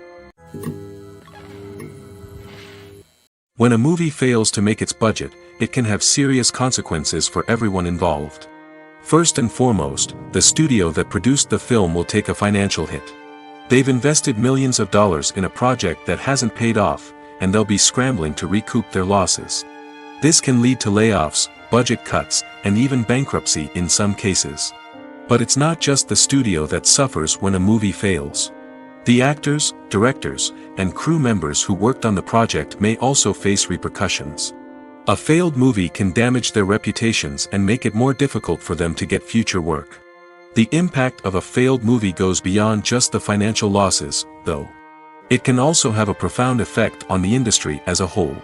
A: When a movie fails to make its budget, it can have serious consequences for everyone involved. First and foremost, the studio that produced the film will take a financial hit. They've invested millions of dollars in a project that hasn't paid off, and they'll be scrambling to recoup their losses. This can lead to layoffs, budget cuts, and even bankruptcy in some cases. But it's not just the studio that suffers when a movie fails. The actors, directors, and crew members who worked on the project may also face repercussions. A failed movie can damage their reputations and make it more difficult for them to get future work. The impact of a failed movie goes beyond just the financial losses, though. It can also have a profound effect on the industry as a whole.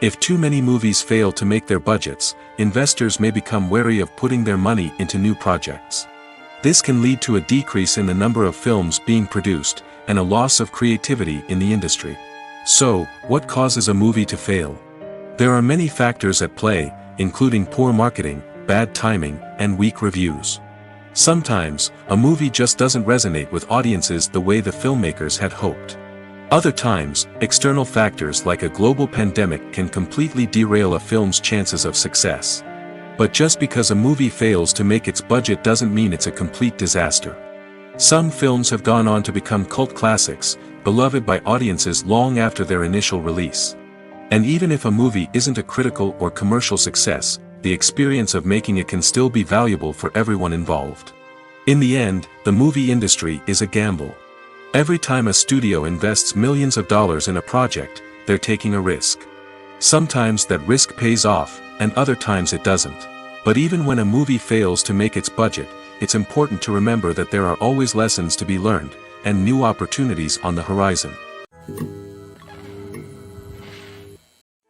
A: If too many movies fail to make their budgets, investors may become wary of putting their money into new projects. This can lead to a decrease in the number of films being produced, and a loss of creativity in the industry. So, what causes a movie to fail? There are many factors at play, including poor marketing, bad timing, and weak reviews. Sometimes, a movie just doesn't resonate with audiences the way the filmmakers had hoped. Other times, external factors like a global pandemic can completely derail a film's chances of success. But just because a movie fails to make its budget doesn't mean it's a complete disaster. Some films have gone on to become cult classics, beloved by audiences long after their initial release. And even if a movie isn't a critical or commercial success, the experience of making it can still be valuable for everyone involved. In the end, the movie industry is a gamble. Every time a studio invests millions of dollars in a project, they're taking a risk. Sometimes that risk pays off, and other times it doesn't. But even when a movie fails to make its budget, it's important to remember that there are always lessons to be learned, and new opportunities on the horizon.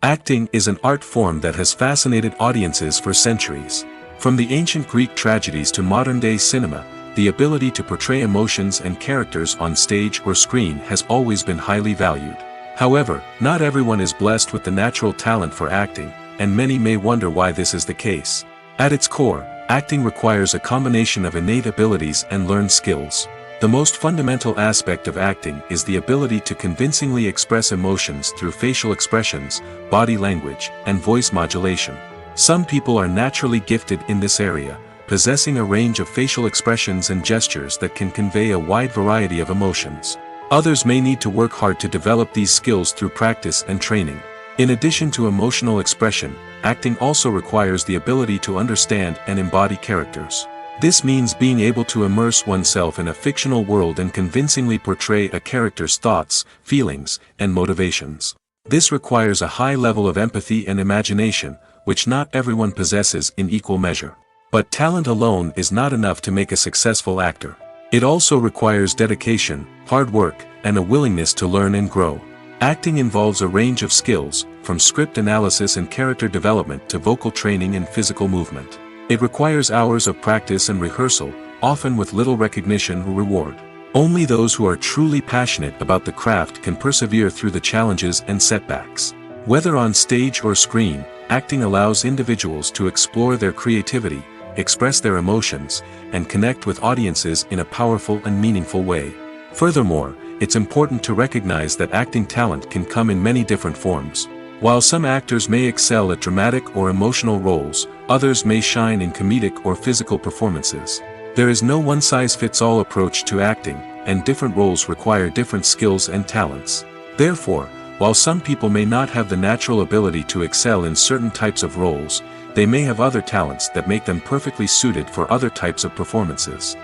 A: Acting is an art form that has fascinated audiences for centuries. From the ancient Greek tragedies to modern-day cinema, the ability to portray emotions and characters on stage or screen has always been highly valued. However, not everyone is blessed with the natural talent for acting, and many may wonder why this is the case. At its core, acting requires a combination of innate abilities and learned skills. The most fundamental aspect of acting is the ability to convincingly express emotions through facial expressions, body language, and voice modulation. Some people are naturally gifted in this area, possessing a range of facial expressions and gestures that can convey a wide variety of emotions. Others may need to work hard to develop these skills through practice and training. In addition to emotional expression, acting also requires the ability to understand and embody characters. This means being able to immerse oneself in a fictional world and convincingly portray a character's thoughts, feelings, and motivations. This requires a high level of empathy and imagination, which not everyone possesses in equal measure. But talent alone is not enough to make a successful actor. It also requires dedication, hard work, and a willingness to learn and grow. Acting involves a range of skills, from script analysis and character development to vocal training and physical movement. It requires hours of practice and rehearsal, often with little recognition or reward. Only those who are truly passionate about the craft can persevere through the challenges and setbacks. Whether on stage or screen, acting allows individuals to explore their creativity, express their emotions, and connect with audiences in a powerful and meaningful way. Furthermore, it's important to recognize that acting talent can come in many different forms. While some actors may excel at dramatic or emotional roles, others may shine in comedic or physical performances. There is no one-size-fits-all approach to acting, and different roles require different skills and talents. Therefore, while some people may not have the natural ability to excel in certain types of roles, they may have other talents that make them perfectly suited for other types of performances.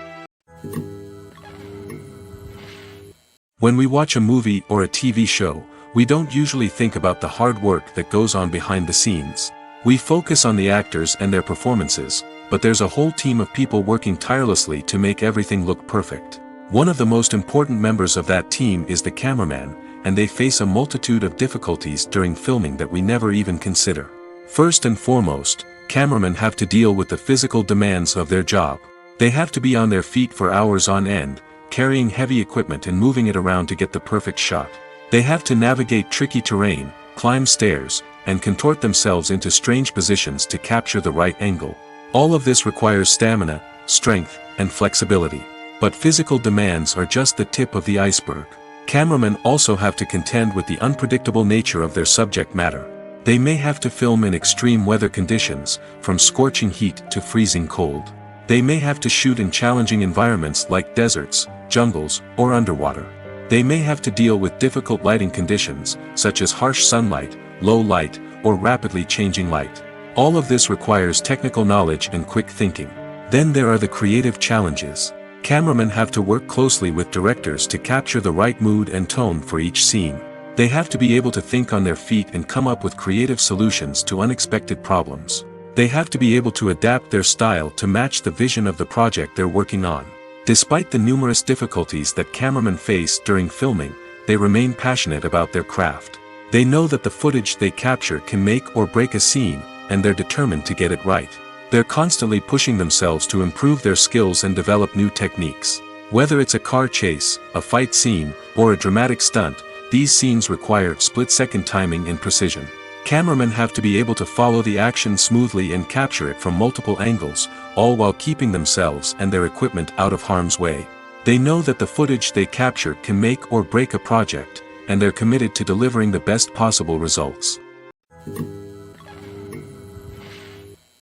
A: When we watch a movie or a TV show, we don't usually think about the hard work that goes on behind the scenes. We focus on the actors and their performances, but there's a whole team of people working tirelessly to make everything look perfect. One of the most important members of that team is the cameraman, and they face a multitude of difficulties during filming that we never even consider. First and foremost, cameramen have to deal with the physical demands of their job. They have to be on their feet for hours on end, carrying heavy equipment and moving it around to get the perfect shot. They have to navigate tricky terrain, climb stairs, and contort themselves into strange positions to capture the right angle. All of this requires stamina, strength, and flexibility. But physical demands are just the tip of the iceberg. Cameramen also have to contend with the unpredictable nature of their subject matter. They may have to film in extreme weather conditions, from scorching heat to freezing cold. They may have to shoot in challenging environments like deserts, jungles, or underwater. They may have to deal with difficult lighting conditions, such as harsh sunlight, low light, or rapidly changing light. All of this requires technical knowledge and quick thinking. Then there are the creative challenges. Cameramen have to work closely with directors to capture the right mood and tone for each scene. They have to be able to think on their feet and come up with creative solutions to unexpected problems. They have to be able to adapt their style to match the vision of the project they're working on. Despite the numerous difficulties that cameramen face during filming, they remain passionate about their craft. They know that the footage they capture can make or break a scene, and they're determined to get it right. They're constantly pushing themselves to improve their skills and develop new techniques. Whether it's a car chase, a fight scene, or a dramatic stunt, these scenes require split-second timing and precision. Cameramen have to be able to follow the action smoothly and capture it from multiple angles, all while keeping themselves and their equipment out of harm's way. They know that the footage they capture can make or break a project, and they're committed to delivering the best possible results.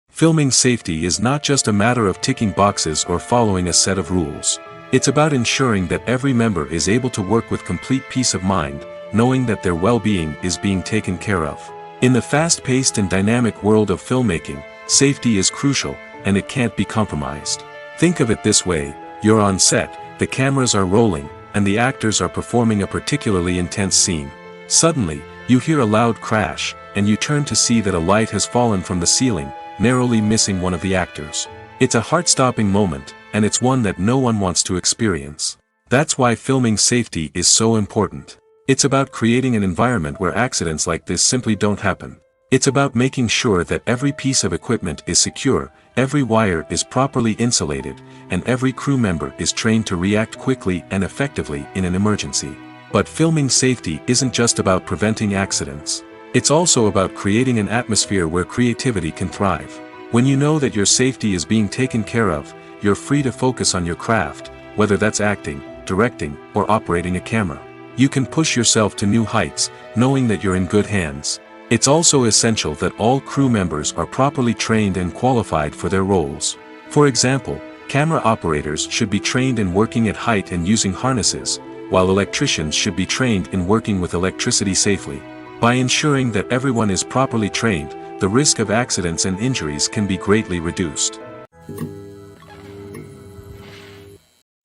A: Filming safety is not just a matter of ticking boxes or following a set of rules. It's about ensuring that every member is able to work with complete peace of mind, knowing that their well-being is being taken care of. In the fast-paced and dynamic world of filmmaking, safety is crucial, and it can't be compromised. Think of it this way: you're on set, the cameras are rolling, and the actors are performing a particularly intense scene. Suddenly, you hear a loud crash, and you turn to see that a light has fallen from the ceiling, narrowly missing one of the actors. It's a heart-stopping moment, and it's one that no one wants to experience. That's why filming safety is so important. It's about creating an environment where accidents like this simply don't happen. It's about making sure that every piece of equipment is secure, every wire is properly insulated, and every crew member is trained to react quickly and effectively in an emergency. But filming safety isn't just about preventing accidents. It's also about creating an atmosphere where creativity can thrive. When you know that your safety is being taken care of, you're free to focus on your craft, whether that's acting, directing, or operating a camera. You can push yourself to new heights, knowing that you're in good hands. It's also essential that all crew members are properly trained and qualified for their roles. For example, camera operators should be trained in working at height and using harnesses, while electricians should be trained in working with electricity safely. By ensuring that everyone is properly trained, the risk of accidents and injuries can be greatly reduced.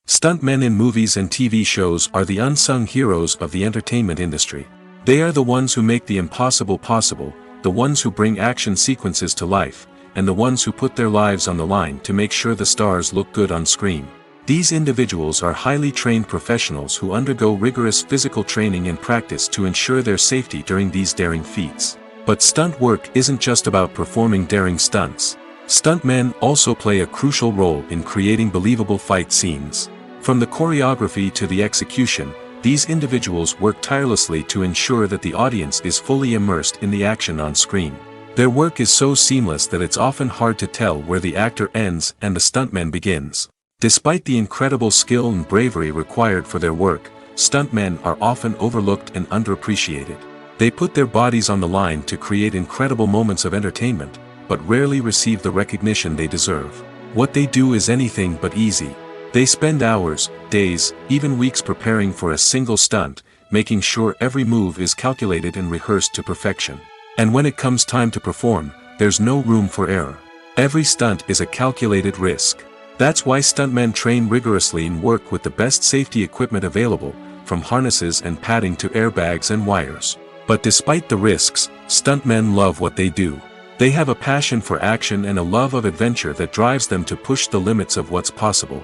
A: Stuntmen in movies and TV shows are the unsung heroes of the entertainment industry. They are the ones who make the impossible possible, the ones who bring action sequences to life, and the ones who put their lives on the line to make sure the stars look good on screen. These individuals are highly trained professionals who undergo rigorous physical training and practice to ensure their safety during these daring feats. But stunt work isn't just about performing daring stunts. Stuntmen also play a crucial role in creating believable fight scenes. From the choreography to the execution, these individuals work tirelessly to ensure that the audience is fully immersed in the action on screen. Their work is so seamless that it's often hard to tell where the actor ends and the stuntman begins. Despite the incredible skill and bravery required for their work, stuntmen are often overlooked and underappreciated. They put their bodies on the line to create incredible moments of entertainment, but rarely receive the recognition they deserve. What they do is anything but easy. They spend hours, days, even weeks preparing for a single stunt, making sure every move is calculated and rehearsed to perfection. And when it comes time to perform, there's no room for error. Every stunt is a calculated risk. That's why stuntmen train rigorously and work with the best safety equipment available, from harnesses and padding to airbags and wires. But despite the risks, stuntmen love what they do. They have a passion for action and a love of adventure that drives them to push the limits of what's possible.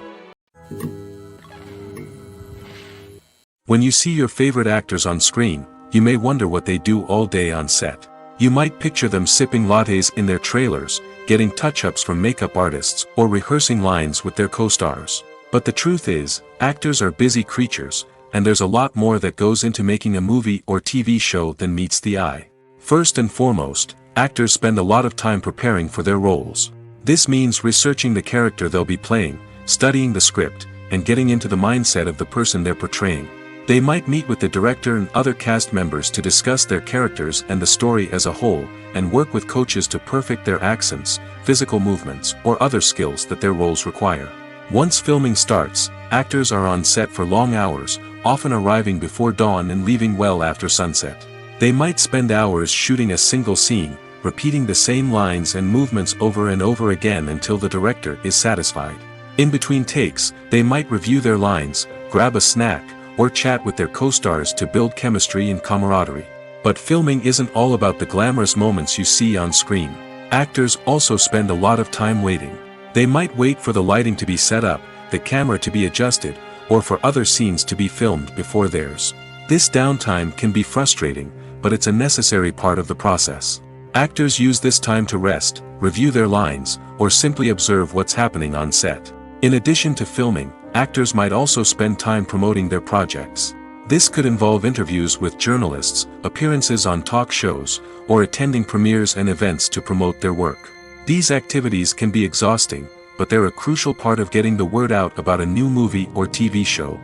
A: When you see your favorite actors on screen, you may wonder what they do all day on set. You might picture them sipping lattes in their trailers, getting touch-ups from makeup artists, or rehearsing lines with their co-stars. But the truth is, actors are busy creatures, and there's a lot more that goes into making a movie or TV show than meets the eye. First and foremost, actors spend a lot of time preparing for their roles. This means researching the character they'll be playing, studying the script, and getting into the mindset of the person they're portraying. They might meet with the director and other cast members to discuss their characters and the story as a whole, and work with coaches to perfect their accents, physical movements, or other skills that their roles require. Once filming starts, actors are on set for long hours, often arriving before dawn and leaving well after sunset. They might spend hours shooting a single scene, repeating the same lines and movements over and over again until the director is satisfied. In between takes, they might review their lines, grab a snack, or chat with their co-stars to build chemistry and camaraderie. But filming isn't all about the glamorous moments you see on screen. Actors also spend a lot of time waiting. They might wait for the lighting to be set up, the camera to be adjusted, or for other scenes to be filmed before theirs. This downtime can be frustrating, but it's a necessary part of the process. Actors use this time to rest, review their lines, or simply observe what's happening on set. In addition to filming, actors might also spend time promoting their projects. This could involve interviews with journalists, appearances on talk shows, or attending premieres and events to promote their work. These activities can be exhausting, but they're a crucial part of getting the word out about a new movie or TV show.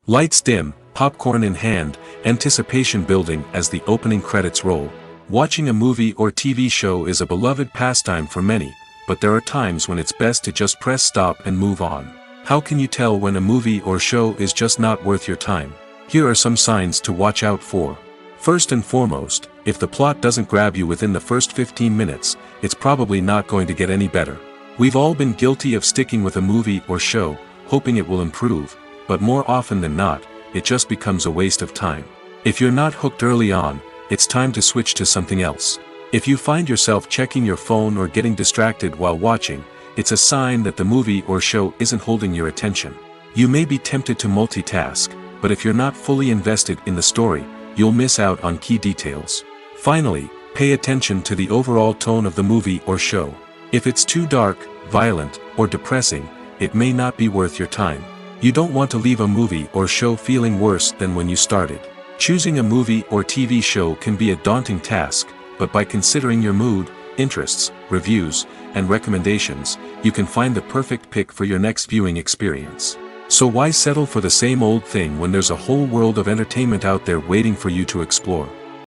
A: Lights dim, popcorn in hand, anticipation building as the opening credits roll. Watching a movie or TV show is a beloved pastime for many, but there are times when it's best to just press stop and move on. How can you tell when a movie or show is just not worth your time? Here are some signs to watch out for. First and foremost, if the plot doesn't grab you within the first 15 minutes, it's probably not going to get any better. We've all been guilty of sticking with a movie or show, hoping it will improve, but more often than not, it just becomes a waste of time. If you're not hooked early on, it's time to switch to something else. If you find yourself checking your phone or getting distracted while watching, it's a sign that the movie or show isn't holding your attention. You may be tempted to multitask, but if you're not fully invested in the story, you'll miss out on key details. Finally, pay attention to the overall tone of the movie or show. If it's too dark, violent, or depressing, it may not be worth your time. You don't want to leave a movie or show feeling worse than when you started. Choosing a movie or TV show can be a daunting task, but by considering your mood, interests, reviews, and recommendations, you can find the perfect pick for your next viewing experience. So why settle for the same old thing when there's a whole world of entertainment out there waiting for you to explore?